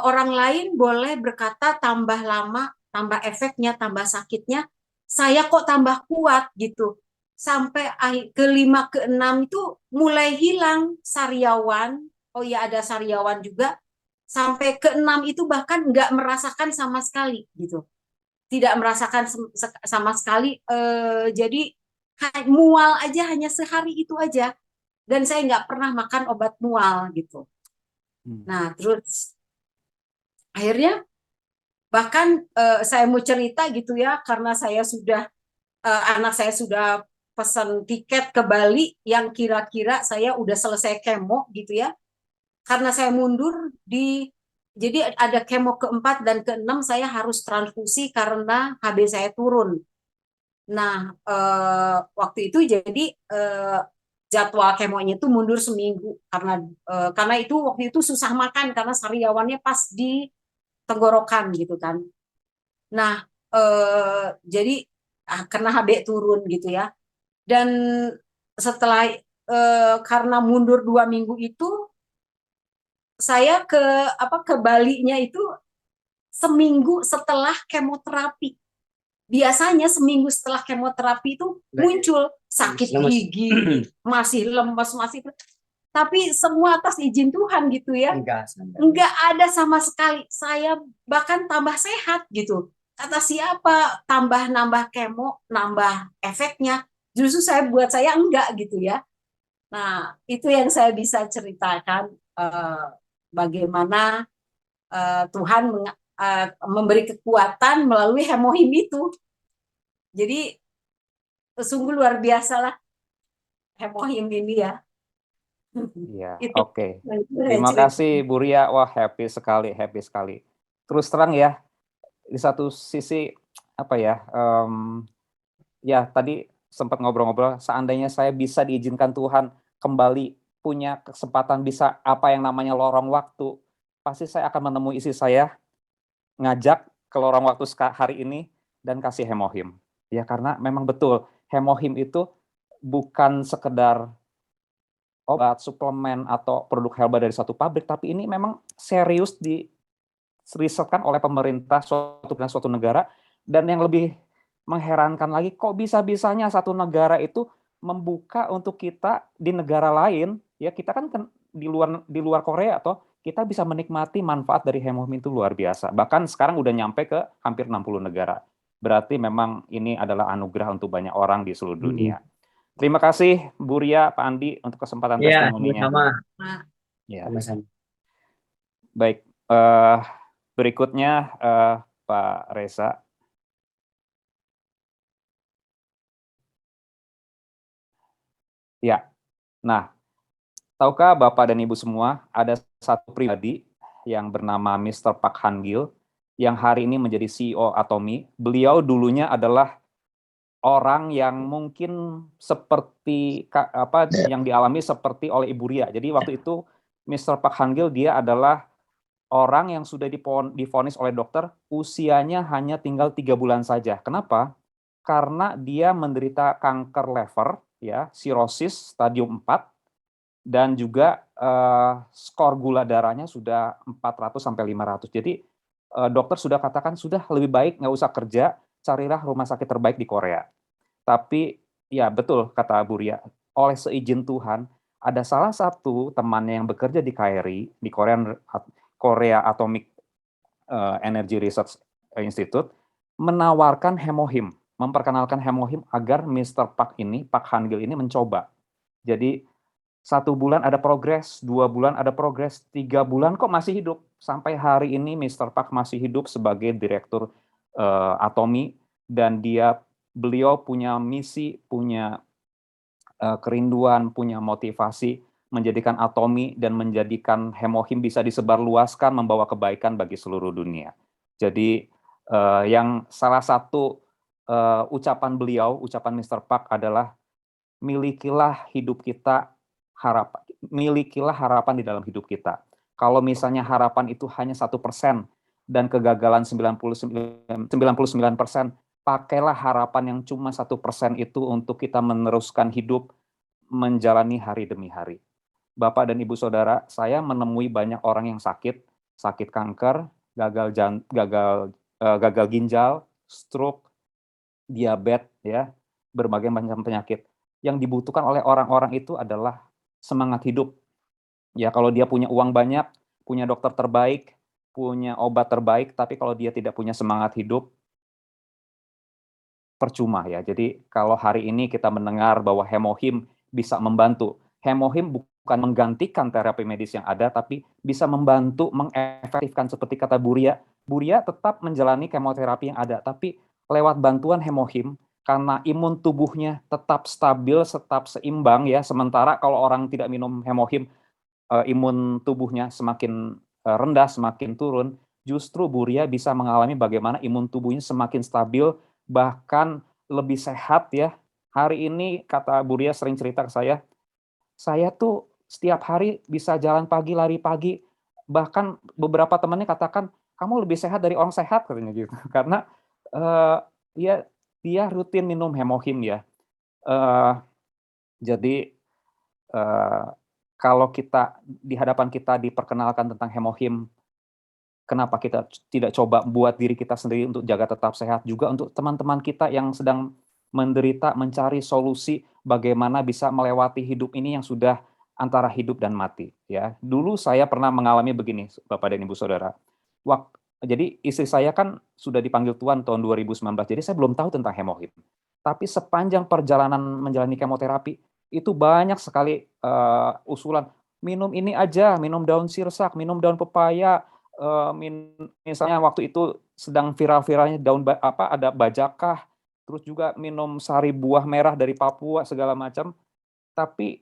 Orang lain boleh berkata tambah lama, tambah efeknya, tambah sakitnya, saya kok tambah kuat gitu. Sampai kelima, keenam itu mulai hilang sariawan. Oh ya ada sariawan juga. Sampai keenam itu bahkan nggak merasakan sama sekali gitu. Tidak merasakan sama sekali. Jadi mual aja hanya sehari itu aja. Dan saya nggak pernah makan obat mual gitu. Nah, terus akhirnya bahkan saya mau cerita gitu ya, karena saya sudah anak saya sudah pesan tiket ke Bali yang kira-kira saya udah selesai kemo gitu ya. Karena saya mundur jadi ada kemo keempat dan keenam saya harus transfusi karena HB saya turun. Nah, waktu itu jadi jadwal kemonya itu mundur seminggu karena itu waktu itu susah makan karena sariawannya pas di tenggorokan gitu kan. Nah, jadi karena HB turun gitu ya. Dan setelah karena mundur 2 minggu itu saya ke Bali-nya itu seminggu setelah kemoterapi. Biasanya seminggu setelah kemoterapi itu muncul sakit gigi, masih lemas, tapi semua atas izin Tuhan gitu ya. Enggak ada sama sekali. Saya bahkan tambah sehat gitu. Kata siapa nambah kemo, nambah efeknya. Justru buat saya enggak gitu ya. Nah, itu yang saya bisa ceritakan bagaimana Tuhan memberi kekuatan melalui hemohim itu. Jadi sungguh luar biasa lah hemohim ini ya. Iya, oke. Terima kasih Bu Ria. Wah, happy sekali. Terus terang ya, di satu sisi apa ya? Ya tadi sempat ngobrol-ngobrol. Seandainya saya bisa diizinkan Tuhan kembali punya kesempatan bisa apa yang namanya lorong waktu, pasti saya akan menemui istri saya, ngajak ke lorong waktu hari ini dan kasih hemohim. Ya karena memang betul hemohim itu bukan sekedar obat, suplemen, atau produk herbal dari satu pabrik, tapi ini memang serius dirisetkan oleh pemerintah suatu negara, dan yang lebih mengherankan lagi, kok bisa-bisanya satu negara itu membuka untuk kita di negara lain, ya kita kan di luar Korea, atau kita bisa menikmati manfaat dari hemohim itu luar biasa. Bahkan sekarang udah nyampe ke hampir 60 negara. Berarti memang ini adalah anugerah untuk banyak orang di seluruh dunia. Terima kasih Bu Ria, Pak Andi untuk kesempatan testimoninya. Ya, sama-sama. Baik, berikutnya Pak Reza. Ya, nah, tahukah Bapak dan Ibu semua ada satu pribadi yang bernama Mr. Park Han-gil yang hari ini menjadi CEO Atomy. Beliau dulunya adalah orang yang mungkin seperti yang dialami seperti oleh Ibu Ria. Jadi waktu itu Mr. Park Han-gil dia adalah orang yang sudah divonis oleh dokter usianya hanya tinggal 3 bulan saja. Kenapa? Karena dia menderita kanker lever, ya, sirosis stadium 4, dan juga skor gula darahnya sudah 400 sampai 500. Jadi dokter sudah katakan sudah lebih baik nggak usah kerja, carilah rumah sakit terbaik di Korea. Tapi ya betul kata Bu Ria, oleh seizin Tuhan, ada salah satu temannya yang bekerja di KRI, di Korea Atomic Energy Research Institute, menawarkan hemohim, memperkenalkan hemohim agar Mr. Park ini, Pak Han-gil ini mencoba. Jadi 1 bulan ada progres, 2 bulan ada progres, 3 bulan kok masih hidup. Sampai hari ini Mr. Park masih hidup sebagai direktur Atomi, dan beliau punya misi, punya kerinduan, punya motivasi menjadikan Atomi dan menjadikan hemohim bisa disebarluaskan, membawa kebaikan bagi seluruh dunia. Jadi yang salah satu ucapan beliau, ucapan Mr. Park adalah milikilah hidup kita, milikilah harapan di dalam hidup kita. Kalau misalnya harapan itu hanya 1% dan kegagalan 99%, pakailah harapan yang cuma 1% itu untuk kita meneruskan hidup, menjalani hari demi hari. Bapak dan Ibu Saudara, saya menemui banyak orang yang sakit kanker, gagal ginjal, stroke, diabetes, ya, berbagai macam penyakit. Yang dibutuhkan oleh orang-orang itu adalah semangat hidup. Ya, kalau dia punya uang banyak, punya dokter terbaik, punya obat terbaik, tapi kalau dia tidak punya semangat hidup, percuma ya. Jadi kalau hari ini kita mendengar bahwa hemohim bisa membantu, hemohim bukan menggantikan terapi medis yang ada, tapi bisa membantu mengefektifkan seperti kata Bu Ria. Bu Ria tetap menjalani kemoterapi yang ada, tapi lewat bantuan hemohim, karena imun tubuhnya tetap stabil, tetap seimbang ya. Sementara kalau orang tidak minum hemohim, imun tubuhnya semakin rendah, semakin turun. Justru Bu Ria bisa mengalami bagaimana imun tubuhnya semakin stabil, bahkan lebih sehat ya. Hari ini kata Bu Ria sering cerita ke saya tuh setiap hari bisa jalan pagi, lari pagi. Bahkan beberapa temannya katakan, kamu lebih sehat dari orang sehat katanya gitu. Karena dia rutin minum hemohim ya. Jadi kalau kita di hadapan kita diperkenalkan tentang hemohim, kenapa kita tidak coba buat diri kita sendiri untuk jaga tetap sehat, juga untuk teman-teman kita yang sedang menderita, mencari solusi bagaimana bisa melewati hidup ini yang sudah antara hidup dan mati. Ya, dulu saya pernah mengalami begini, Bapak dan Ibu Saudara. Jadi istri saya kan sudah dipanggil Tuhan tahun 2019, jadi saya belum tahu tentang hemohim. Tapi sepanjang perjalanan menjalani kemoterapi, itu banyak sekali usulan, minum ini aja, minum daun sirsak, minum daun pepaya, misalnya waktu itu sedang viral-viralnya ada bajakah, terus juga minum sari buah merah dari Papua segala macam. Tapi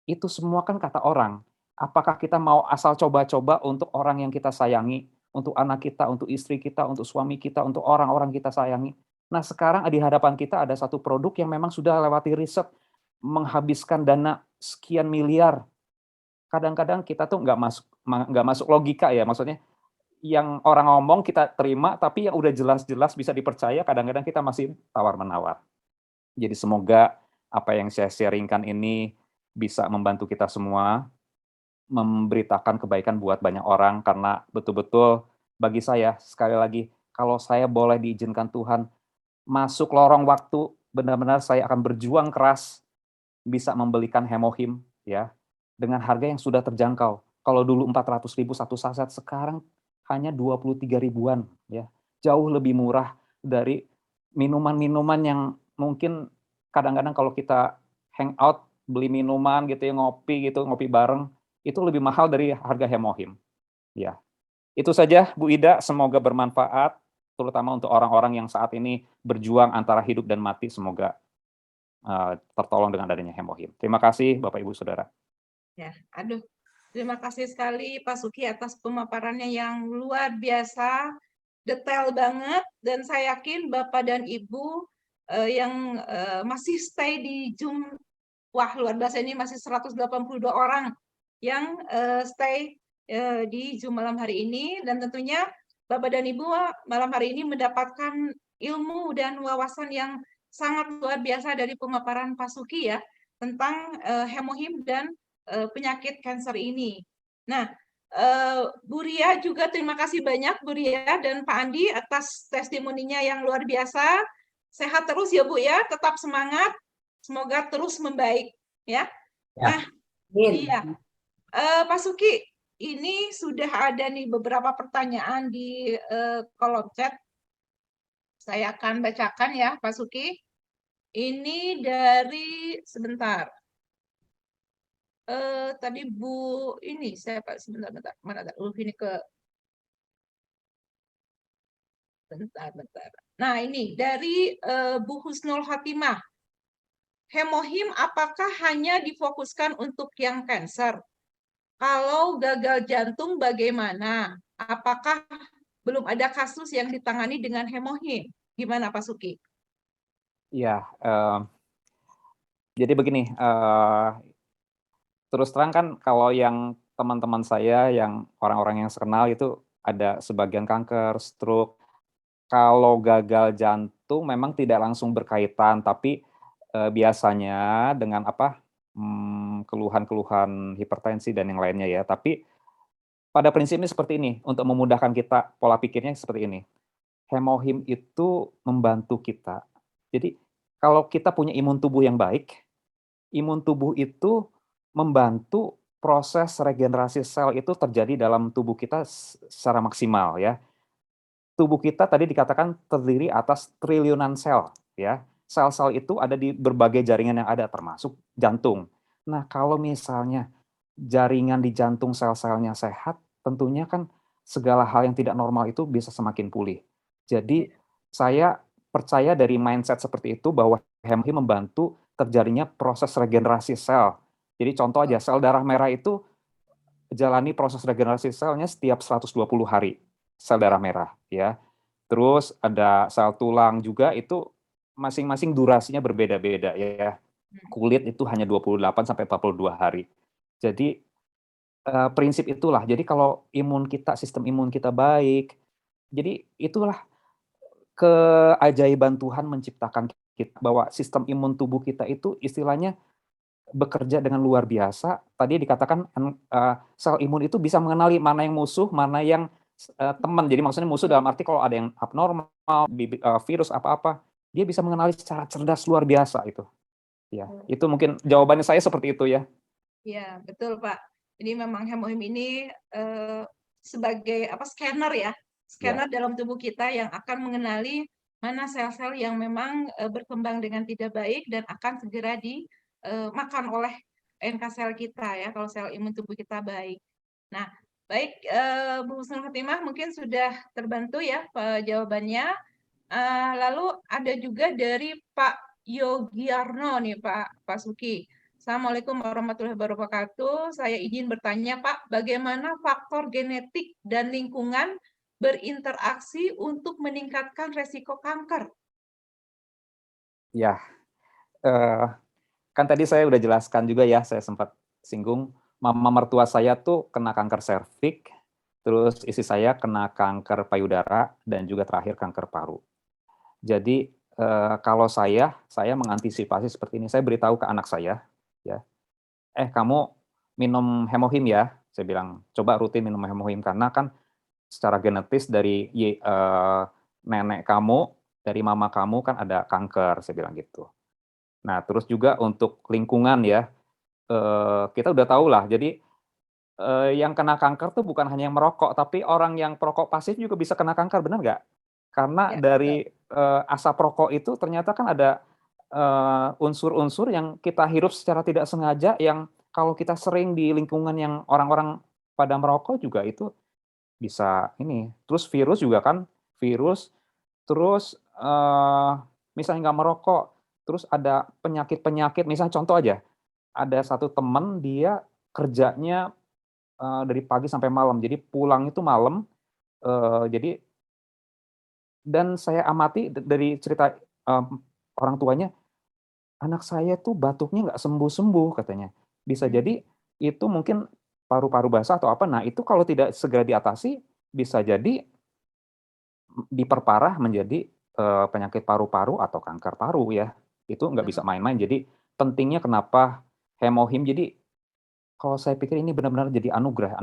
itu semua kan kata orang. Apakah kita mau asal coba-coba untuk orang yang kita sayangi, untuk anak kita, untuk istri kita, untuk suami kita, untuk orang-orang kita sayangi. Nah, sekarang di hadapan kita ada satu produk yang memang sudah lewati riset, menghabiskan dana sekian miliar. Kadang-kadang kita tuh nggak masuk logika ya, maksudnya yang orang ngomong kita terima, tapi yang udah jelas-jelas bisa dipercaya, kadang-kadang kita masih tawar-menawar. Jadi semoga apa yang saya sharingkan ini bisa membantu kita semua, memberitakan kebaikan buat banyak orang, karena betul-betul bagi saya, sekali lagi, kalau saya boleh diizinkan Tuhan masuk lorong waktu, benar-benar saya akan berjuang keras bisa membelikan hemohim ya dengan harga yang sudah terjangkau. Kalau dulu 400.000 satu saset, sekarang hanya 23 ribuan ya. Jauh lebih murah dari minuman-minuman yang mungkin kadang-kadang kalau kita hangout beli minuman gitu ya, ngopi bareng, itu lebih mahal dari harga hemohim. Ya. Itu saja Bu Ida, semoga bermanfaat terutama untuk orang-orang yang saat ini berjuang antara hidup dan mati, semoga tertolong dengan adanya hemohim. Terima kasih Bapak Ibu Saudara. Ya, terima kasih sekali Pak Suki atas pemaparannya yang luar biasa, detail banget, dan saya yakin Bapak dan Ibu yang masih stay di Zoom, wah luar biasa, ini masih 182 orang yang stay di Zoom malam hari ini, dan tentunya Bapak dan Ibu malam hari ini mendapatkan ilmu dan wawasan yang sangat luar biasa dari pemaparan Pak Suki ya, tentang hemohim dan penyakit kanker ini. Nah, Bu Ria juga terima kasih banyak Bu Ria dan Pak Andi atas testimoninya yang luar biasa. Sehat terus ya Bu ya, tetap semangat. Semoga terus membaik ya. Ya. Nah, Amin. iya. Pak Suki, ini sudah ada nih beberapa pertanyaan di kolom chat. Saya akan bacakan ya Pak Suki. Ini dari sebentar. Tadi Bu ini saya Pak sebentar mana ada ini ke bentar. Nah, ini dari Bu Husnul Hatimah. Hemohim apakah hanya difokuskan untuk yang kanker? Kalau gagal jantung bagaimana? Apakah belum ada kasus yang ditangani dengan hemohim? Gimana Pak Suki? Iya, jadi begini, terus terang kan kalau yang teman-teman saya yang orang-orang yang saya kenal itu ada sebagian kanker, stroke. Kalau gagal jantung memang tidak langsung berkaitan, tapi, biasanya dengan keluhan-keluhan hipertensi dan yang lainnya ya. Tapi pada prinsipnya seperti ini, untuk memudahkan kita, pola pikirnya seperti ini. Hemohim itu membantu kita. Jadi kalau kita punya imun tubuh yang baik, imun tubuh itu membantu proses regenerasi sel itu terjadi dalam tubuh kita secara maksimal ya. Tubuh kita tadi dikatakan terdiri atas triliunan sel ya. Sel-sel itu ada di berbagai jaringan yang ada termasuk jantung. Nah, kalau misalnya jaringan di jantung sel-selnya sehat, tentunya kan segala hal yang tidak normal itu bisa semakin pulih. Jadi saya percaya dari mindset seperti itu bahwa hemohim membantu terjadinya proses regenerasi sel. Jadi contoh aja sel darah merah itu jalani proses regenerasi selnya setiap 120 hari sel darah merah ya. Terus ada sel tulang juga itu masing-masing durasinya berbeda-beda ya. Kulit itu hanya 28 sampai 42 hari. Jadi prinsip itulah. Jadi kalau sistem imun kita baik, jadi itulah keajaiban Tuhan menciptakan kita bahwa sistem imun tubuh kita itu istilahnya bekerja dengan luar biasa. Tadi dikatakan sel imun itu bisa mengenali mana yang musuh, mana yang teman. Jadi maksudnya musuh dalam arti kalau ada yang abnormal, virus apa-apa, dia bisa mengenali secara cerdas luar biasa itu. Ya, itu mungkin jawabannya saya seperti itu ya. Ya, betul Pak. Ini memang hemohim ini sebagai scanner ya, scanner dalam tubuh kita yang akan mengenali mana sel-sel yang memang berkembang dengan tidak baik dan akan segera dimakan oleh NK sel kita ya, kalau sel imun tubuh kita baik. Nah, baik Bu Husnul Khotimah mungkin sudah terbantu ya jawabannya. Lalu ada juga dari Pak Yogiarno nih Pak Suki. Assalamualaikum warahmatullahi wabarakatuh. Saya izin bertanya Pak, bagaimana faktor genetik dan lingkungan berinteraksi untuk meningkatkan resiko kanker? Ya, kan tadi saya udah jelaskan juga ya, saya sempat singgung, mama mertua saya tuh kena kanker serviks, terus istri saya kena kanker payudara, dan juga terakhir kanker paru. Jadi kalau saya mengantisipasi seperti ini, saya beritahu ke anak saya, ya, kamu minum hemohim ya, saya bilang, coba rutin minum hemohim, karena kan secara genetis dari nenek kamu, dari mama kamu kan ada kanker, saya bilang gitu. Nah, terus juga untuk lingkungan ya, kita udah tahu lah, jadi yang kena kanker tuh bukan hanya yang merokok, tapi orang yang perokok pasif juga bisa kena kanker, benar nggak? Karena dari asap rokok itu ternyata kan ada unsur-unsur yang kita hirup secara tidak sengaja, yang kalau kita sering di lingkungan yang orang-orang pada merokok juga itu bisa ini. Terus virus juga kan, terus misalnya nggak merokok, terus ada penyakit-penyakit, misalnya contoh aja, ada satu teman dia kerjanya dari pagi sampai malam, jadi pulang itu malam, jadi dan saya amati dari cerita orang tuanya, anak saya tuh batuknya nggak sembuh-sembuh katanya. Bisa jadi itu mungkin paru-paru basah atau apa. Nah itu kalau tidak segera diatasi bisa jadi diperparah menjadi penyakit paru-paru atau kanker paru ya. Itu nggak bisa main-main. Jadi pentingnya kenapa hemohim. Jadi kalau saya pikir ini benar-benar jadi anugerah,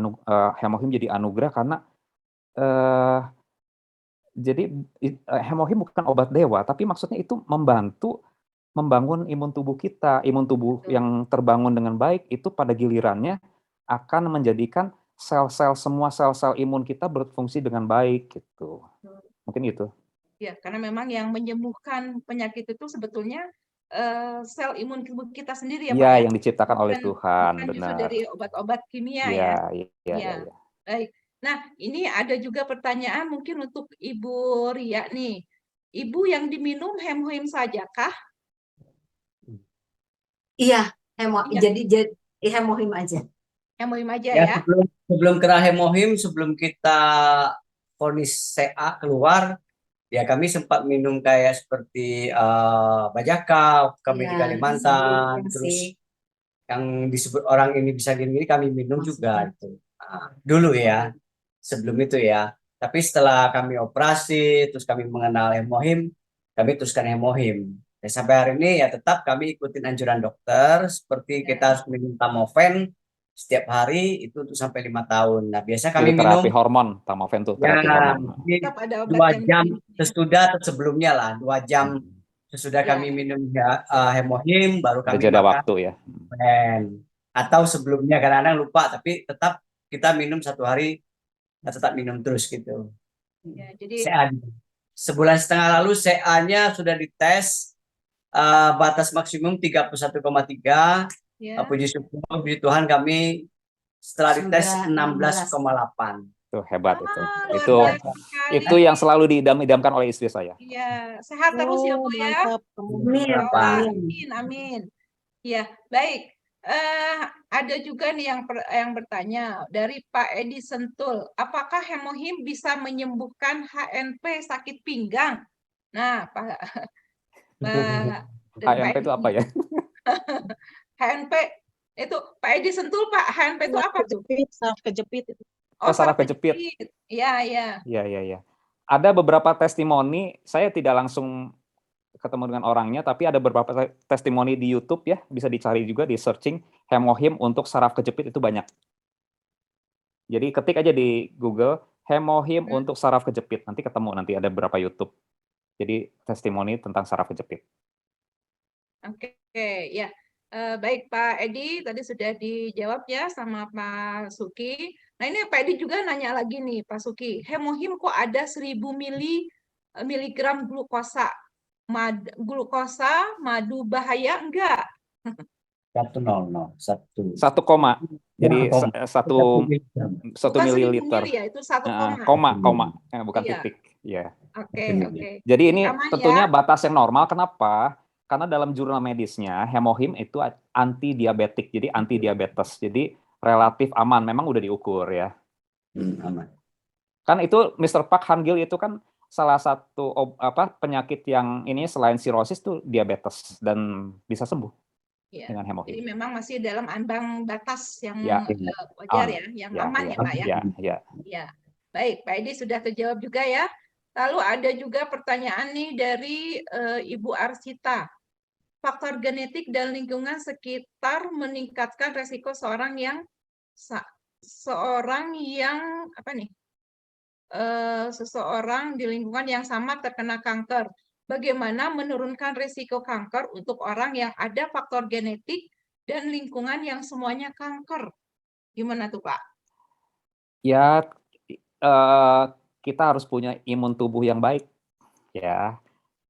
Hemohim jadi anugerah karena eh, jadi Hemohim bukan obat dewa, tapi maksudnya itu membantu membangun imun tubuh kita. Imun tubuh Betul. yang terbangun dengan baik itu pada gilirannya akan menjadikan semua sel-sel imun kita berfungsi dengan baik gitu. Mungkin itu. Ya, karena memang yang menyembuhkan penyakit itu sebetulnya sel imun tubuh kita sendiri ya, Pak Iya, ya. yang diciptakan oleh Tuhan, Bukan justru benar. dari obat-obat kimia Iya, ya. iya, Ya, iya. baik. Nah, ini ada juga pertanyaan mungkin untuk Ibu Ria nih. Ibu yang diminum Hemohim saja kah? Iya, Iya. jadi hemohim aja. Hemohim aja Ya, ya. sebelum kena hemohim, sebelum kita vonis CA keluar, ya kami sempat minum kayak seperti Bajaka, kami di Iya, Kalimantan, sebelumnya terus sih. yang disebut orang ini bisa gini, kami minum juga Maksudnya. itu. Dulu ya, sebelum itu ya. Tapi setelah kami operasi, terus kami mengenal hemohim, kami teruskan hemohim. Dan sampai hari ini ya tetap kami ikutin anjuran dokter, seperti Ya. kita harus minum Tamoven setiap hari itu untuk sampai 5 tahun. Nah biasa Itu kami terapi minum hormon, Tamoven tuh ya terapi hormon. jadi Tetap ada obat 2 yang jam diminum ya. sesudah atau sebelumnya lah, 2 jam sesudah Ya. kami minum hemohim, baru Ada kami jeda makan waktu ya. Tamoven. Atau sebelumnya kadang-kadang lupa, tapi tetap kita minum 1 hari, kita tetap minum terus gitu. Ya, jadi CA sebulan setengah lalu CA-nya sudah dites batas maksimum 31,3. ya. Puji syukur, puji Tuhan kami setelah dites Sudah 16,8. Itu hebat itu. Luar Itu biasa sekali. itu yang selalu diidam-idamkan oleh istri saya. Iya, sehat terus ya Bu ya. Amin, Ya, Pak. amin, amin. Ya, baik. Ada juga nih yang bertanya dari Pak Edi Sentul, apakah hemohim bisa menyembuhkan HNP sakit pinggang? Nah, Pak dari Pak HNP Edi itu apa nih. ya? HNP itu Pak Edi Sentul, Pak, HNP itu apa tuh? Saraf kejepit itu. Oh, Saraf saraf kejepit. Iya, iya. Iya, iya, iya. Ada beberapa testimoni, saya tidak langsung ketemu dengan orangnya, tapi ada beberapa testimoni di YouTube ya, bisa dicari juga di searching hemohim untuk saraf kejepit itu banyak. Jadi ketik aja di Google hemohim untuk saraf kejepit, nanti ketemu, nanti ada beberapa YouTube. Jadi testimoni tentang saraf kejepit. Oke, ya. Baik Pak Edi, tadi sudah dijawab ya sama Pak Suki. Nah ini Pak Edi juga nanya lagi nih Pak Suki, hemohim kok ada 1000 miligram glukosa, madu bahaya enggak? 1,00 1. 1 koma. Jadi 1 Bukan 1000 mililiter. mili ya, itu 1 Koma, bukan Iya. titik. Ya. Oke, oke. Jadi ini Aman tentunya ya. batas yang normal. Kenapa? Karena dalam jurnal medisnya hemohim itu anti diabetik, jadi anti diabetes. Jadi relatif aman. Memang udah diukur ya. Aman. Kan itu Mr. Park Han-gil itu kan salah satu penyakit yang ini selain sirosis tuh diabetes dan bisa sembuh Ya. dengan Jadi hemohim. memang masih dalam ambang batas yang Ya. wajar ya, yang aman ya Pak ya. Ya. Ya, baik, Pak Edi sudah terjawab juga ya. Lalu ada juga pertanyaan nih dari Ibu Arsita. Faktor genetik dan lingkungan sekitar meningkatkan resiko seseorang di lingkungan yang sama terkena kanker. Bagaimana menurunkan risiko kanker untuk orang yang ada faktor genetik dan lingkungan yang semuanya kanker? Gimana tuh Pak? Ya, kita harus punya imun tubuh yang baik. Ya,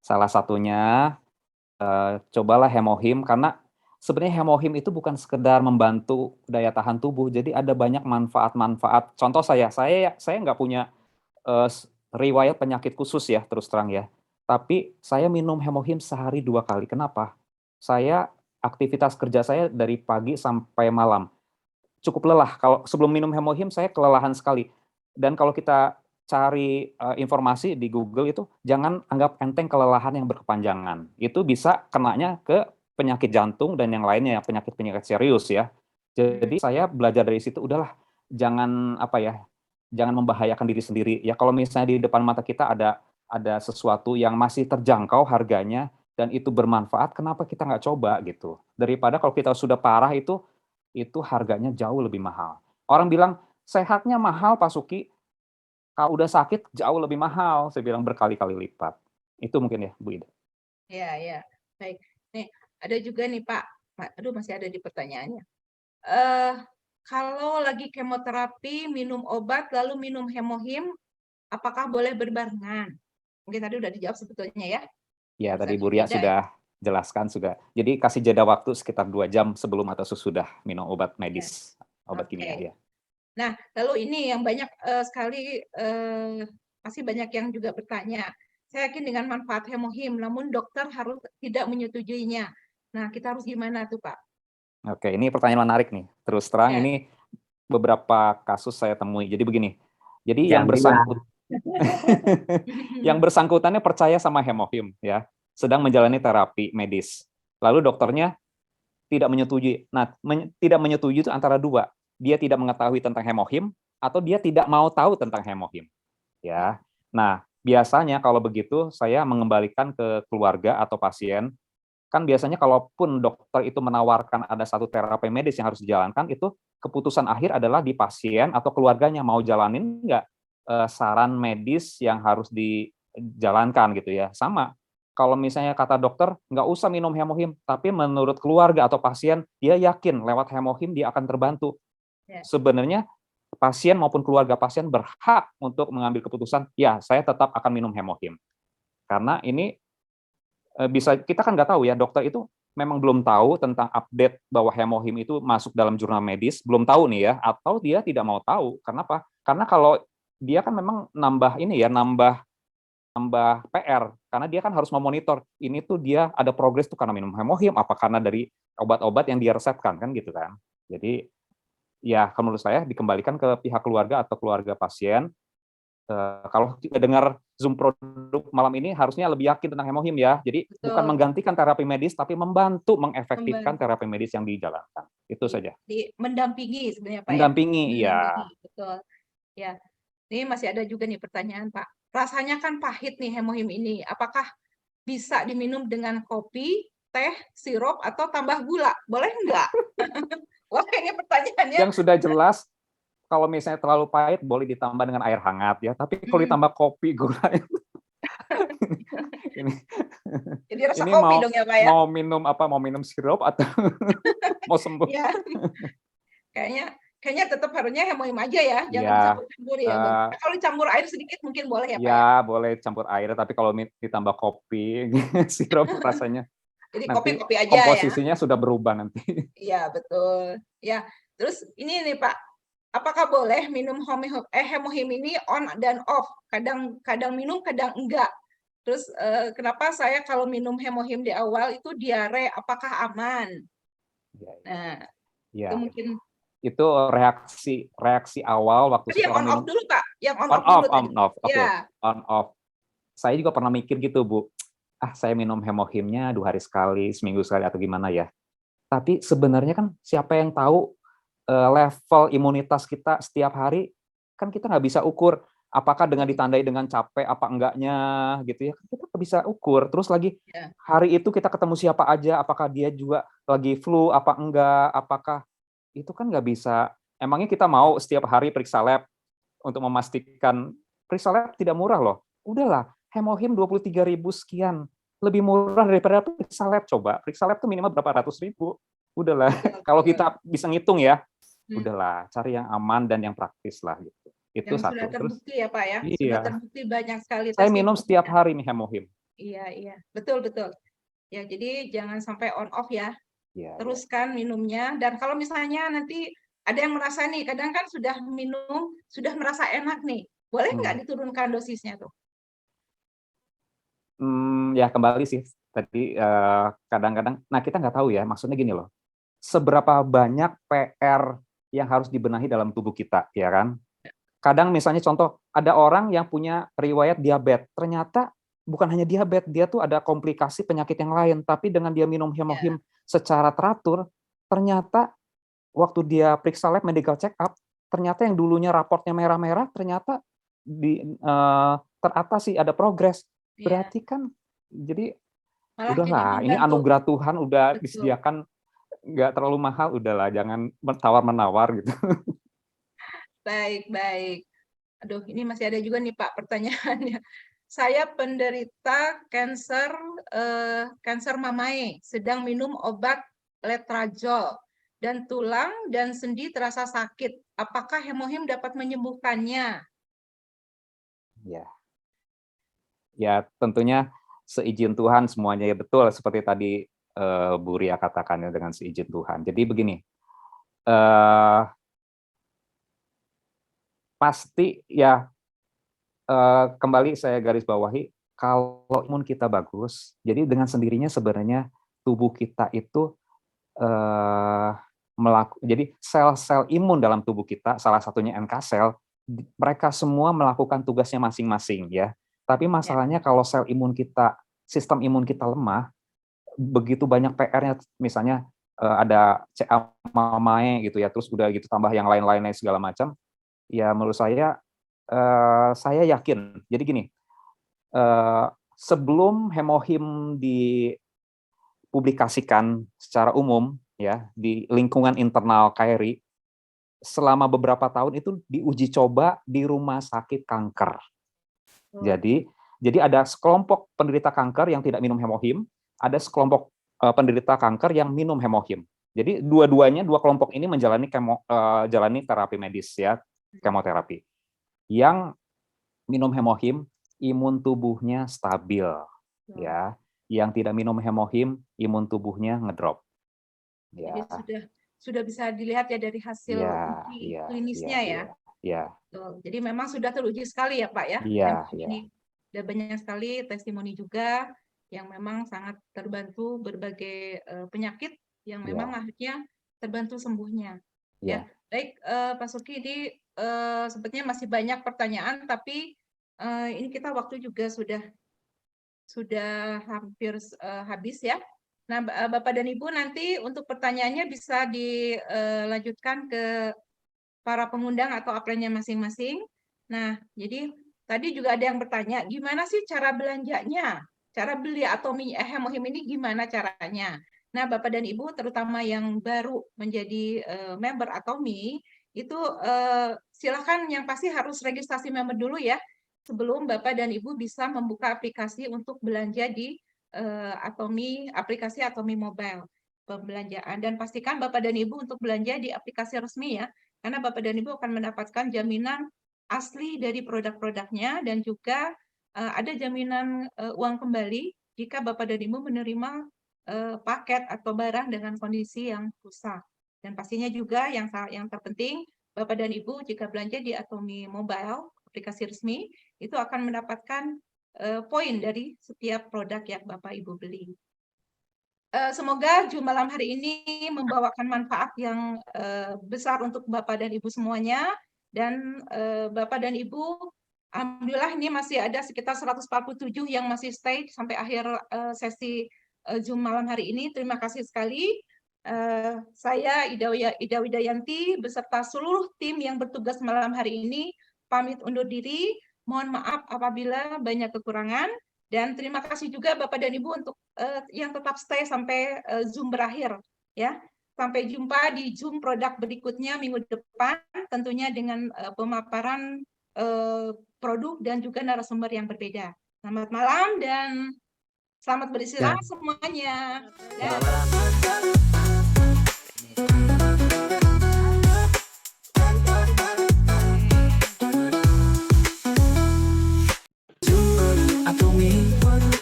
salah satunya cobalah hemohim karena sebenarnya hemohim itu bukan sekedar membantu daya tahan tubuh, jadi ada banyak manfaat-manfaat. Contoh saya nggak punya riwayat penyakit khusus ya, terus terang ya. Tapi saya minum hemohim sehari 2 kali. Kenapa? Saya aktivitas kerja saya dari pagi sampai malam. Cukup lelah. Kalau sebelum minum hemohim saya kelelahan sekali. Dan kalau kita cari informasi di Google itu jangan anggap enteng kelelahan yang berkepanjangan. Itu bisa kenanya ke penyakit jantung dan yang lainnya, penyakit-penyakit serius ya. Jadi saya belajar dari situ, udahlah jangan jangan membahayakan diri sendiri. Ya kalau misalnya di depan mata kita ada sesuatu yang masih terjangkau harganya dan itu bermanfaat, kenapa kita nggak coba gitu? Daripada kalau kita sudah parah itu itu harganya jauh lebih mahal. Orang bilang, sehatnya mahal Pak Suki, kalau udah sakit jauh lebih mahal. Saya bilang berkali-kali lipat. Itu mungkin ya, Bu Ida. Ya, ya. Baik. Nih, ada juga nih Pak. Aduh, masih ada di pertanyaannya. Eh, kalau lagi kemoterapi, minum obat, lalu minum hemohim, apakah boleh berbarengan? Mungkin tadi udah dijawab sebetulnya ya. Ya, tadi Bisa Bu Ria beda ya. sudah jelaskan juga. Jadi kasih jeda waktu sekitar 2 jam sebelum atau sesudah minum obat medis, obat Oke. kimia ya. Nah, lalu ini yang banyak sekali, masih banyak yang juga bertanya. Saya yakin dengan manfaat hemohim, namun dokter harus tidak menyetujuinya. Nah, kita harus gimana tuh, Pak? Oke, ini pertanyaan menarik nih. Terus terang Ya. ini beberapa kasus saya temui. Jadi begini. Jadi Jangan bilang. yang bersangkutannya percaya sama hemohim ya, sedang menjalani terapi medis. Lalu dokternya tidak menyetujui. Nah, tidak menyetujui itu antara dua. Dia tidak mengetahui tentang hemohim atau dia tidak mau tahu tentang hemohim. Ya. Nah, biasanya kalau begitu saya mengembalikan ke keluarga atau pasien. Kan biasanya kalaupun dokter itu menawarkan ada satu terapi medis yang harus dijalankan, itu keputusan akhir adalah di pasien atau keluarganya mau jalanin nggak saran medis yang harus dijalankan gitu ya. Sama, kalau misalnya kata dokter nggak usah minum hemohim, tapi menurut keluarga atau pasien dia yakin lewat hemohim dia akan terbantu. Ya. Sebenarnya pasien maupun keluarga pasien berhak untuk mengambil keputusan, ya saya tetap akan minum hemohim. Karena ini bisa, kita kan nggak tahu ya, dokter itu memang belum tahu tentang update bahwa hemohim itu masuk dalam jurnal medis, belum tahu nih ya, atau dia tidak mau tahu. Kenapa? Karena kalau dia kan memang nambah ini ya, nambah PR, karena dia kan harus memonitor, ini tuh dia ada progres tuh karena minum hemohim, apa karena dari obat-obat yang dia resepkan, kan gitu kan. Jadi, ya menurut saya dikembalikan ke pihak keluarga atau keluarga pasien. Kalau dengar Zoom produk malam ini harusnya lebih yakin tentang hemohim ya. Jadi bukan Betul. menggantikan terapi medis, tapi membantu mengefektifkan terapi medis yang dijalankan. Itu saja. Mendampingi sebenarnya Pak ya. Mendampingi, iya. Mendampingi, betul. Ya. Ini masih ada juga nih pertanyaan Pak. Rasanya kan pahit nih hemohim ini. Apakah bisa diminum dengan kopi, teh, sirup, atau tambah gula? Boleh nggak? Wah, ini pertanyaannya. Yang sudah jelas, kalau misalnya terlalu pahit boleh ditambah dengan air hangat ya. Tapi kalau ditambah kopi, gula itu ini. Jadi rasa Ini kopi dong ya Pak ya. Mau minum apa? Mau minum sirup atau mau sembuh? Ya. Kayaknya tetap harusnya hemohim aja ya, jangan Ya, dicampur-campur ya. Kalau dicampur air sedikit mungkin boleh ya Pak ya. Ya, boleh campur air, tapi kalau ditambah kopi, sirup rasanya Jadi nanti kopi-kopi aja ya. komposisinya sudah berubah nanti. Iya, betul. Ya, terus ini nih Pak, apakah boleh minum hemohim ini on dan off? Kadang minum, kadang enggak. Terus kenapa saya kalau minum hemohim di awal itu diare, apakah aman? Nah, Ya, itu mungkin itu reaksi awal waktu tadi yang on seseorang off minum. dulu Pak, yang on On off dulu off, tadi. on off, oke. Ya. On off. Saya juga pernah mikir gitu, Bu. Saya minum hemohimnya 2 hari sekali, seminggu sekali atau gimana ya. Tapi sebenarnya kan siapa yang tahu level imunitas kita setiap hari, kan kita nggak bisa ukur apakah dengan ditandai dengan capek apa enggaknya gitu ya. Kita nggak bisa ukur. Terus lagi hari itu kita ketemu siapa aja, apakah dia juga lagi flu apa enggak, apakah itu kan nggak bisa. Emangnya kita mau setiap hari periksa lab untuk memastikan? Periksa lab tidak murah loh. Udahlah, hemohim 23.000 sekian. Lebih murah daripada periksa lab. Coba, periksa lab tuh minimal berapa ratus ribu. Udahlah, kalau kita bisa ngitung ya, udahlah, cari yang aman dan yang praktis lah gitu. Itu yang satu. sudah terbukti ya Pak ya. Iya. Sudah terbukti banyak sekali. Saya minum setiap hari nih hemohim. Iya, betul. Ya, jadi jangan sampai on off ya. Ya, Teruskan minumnya, dan kalau misalnya nanti ada yang merasa nih, kadang kan sudah minum, sudah merasa enak nih, boleh nggak diturunkan dosisnya tuh? Ya kembali sih tadi kadang-kadang, nah kita nggak tahu ya, maksudnya gini loh, seberapa banyak PR yang harus dibenahi dalam tubuh kita, ya kan? Kadang misalnya contoh, ada orang yang punya riwayat diabetes, ternyata bukan hanya diabetes, dia tuh ada komplikasi penyakit yang lain, tapi dengan dia minum hemohim secara teratur, ternyata waktu dia periksa lab medical check up, ternyata yang dulunya raportnya merah-merah, ternyata teratasi, ada progres. Berarti kan, jadi udahlah, ini anugerah Tuhan udah disediakan nggak terlalu mahal, udahlah jangan tawar-menawar gitu. Baik, baik. Aduh, ini masih ada juga nih Pak pertanyaannya. Saya penderita kanker mamae, sedang minum obat letrozole dan tulang dan sendi terasa sakit. Apakah hemohim dapat menyembuhkannya? Ya tentunya seizin Tuhan semuanya, ya betul seperti tadi Bu Ria katakannya, dengan seizin Tuhan. Jadi begini, pasti ya kembali saya garis bawahi, kalau imun kita bagus, jadi dengan sendirinya sebenarnya tubuh kita itu jadi sel-sel imun dalam tubuh kita, salah satunya NK sel, mereka semua melakukan tugasnya masing-masing ya. Tapi masalahnya kalau sel imun kita, sistem imun kita lemah, begitu banyak PR-nya, misalnya ada CA mamae gitu ya, terus udah gitu tambah yang lain-lainnya segala macam. Ya menurut saya yakin. Jadi gini, sebelum hemohim dipublikasikan secara umum ya di lingkungan internal KRI, selama beberapa tahun itu diuji coba di rumah sakit kanker. Jadi ada sekelompok penderita kanker yang tidak minum hemohim, ada sekelompok penderita kanker yang minum hemohim. Jadi dua kelompok ini menjalani jalani terapi medis ya, kemoterapi. Yang minum hemohim, imun tubuhnya stabil, ya. Yang tidak minum hemohim, imun tubuhnya ngedrop. Ya. Jadi sudah bisa dilihat ya dari hasil uji klinisnya ya. Ya. Jadi memang sudah teruji sekali ya Pak ya. Ini ada banyak sekali testimoni juga yang memang sangat terbantu berbagai penyakit yang memang akhirnya terbantu sembuhnya. Ya. Baik Pak Suki, ini sepertinya masih banyak pertanyaan, tapi ini kita waktu juga sudah hampir habis ya. Nah, Bapak dan Ibu nanti untuk pertanyaannya bisa dilanjutkan ke para pengundang atau apelnya masing-masing. Nah, jadi tadi juga ada yang bertanya, gimana sih cara belanjanya? Cara beli atomi hemohim ini gimana caranya? Nah, Bapak dan Ibu, terutama yang baru menjadi member Atomi, itu silakan yang pasti harus registrasi member dulu ya, sebelum Bapak dan Ibu bisa membuka aplikasi untuk belanja di Atomi, aplikasi Atomi Mobile pembelanjaan. Dan pastikan Bapak dan Ibu untuk belanja di aplikasi resmi ya, karena Bapak dan Ibu akan mendapatkan jaminan asli dari produk-produknya dan juga ada jaminan uang kembali jika Bapak dan Ibu menerima paket atau barang dengan kondisi yang rusak. Dan pastinya juga yang terpenting, Bapak dan Ibu jika belanja di Atomi Mobile, aplikasi resmi, itu akan mendapatkan poin dari setiap produk yang Bapak Ibu beli. Semoga Zoom malam hari ini membawakan manfaat yang besar untuk Bapak dan Ibu semuanya. Dan Bapak dan Ibu, alhamdulillah ini masih ada sekitar 147 yang masih stay sampai akhir sesi Zoom malam hari ini. Terima kasih sekali. Saya Ida Widayanti beserta seluruh tim yang bertugas malam hari ini pamit undur diri. Mohon maaf apabila banyak kekurangan. Dan terima kasih juga Bapak dan Ibu untuk yang tetap stay sampai Zoom berakhir. Ya, sampai jumpa di Zoom produk berikutnya minggu depan, tentunya dengan pemaparan produk dan juga narasumber yang berbeda. Selamat malam dan selamat beristirahat semuanya.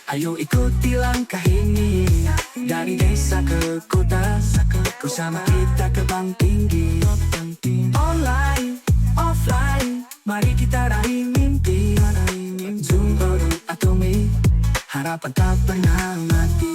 Ayo ikuti langkah ini, dari desa ke kota, bersama kita ke bank tinggi. Online, offline, mari kita raih mimpi. Zoom Atomi, harapan tak pernah mati.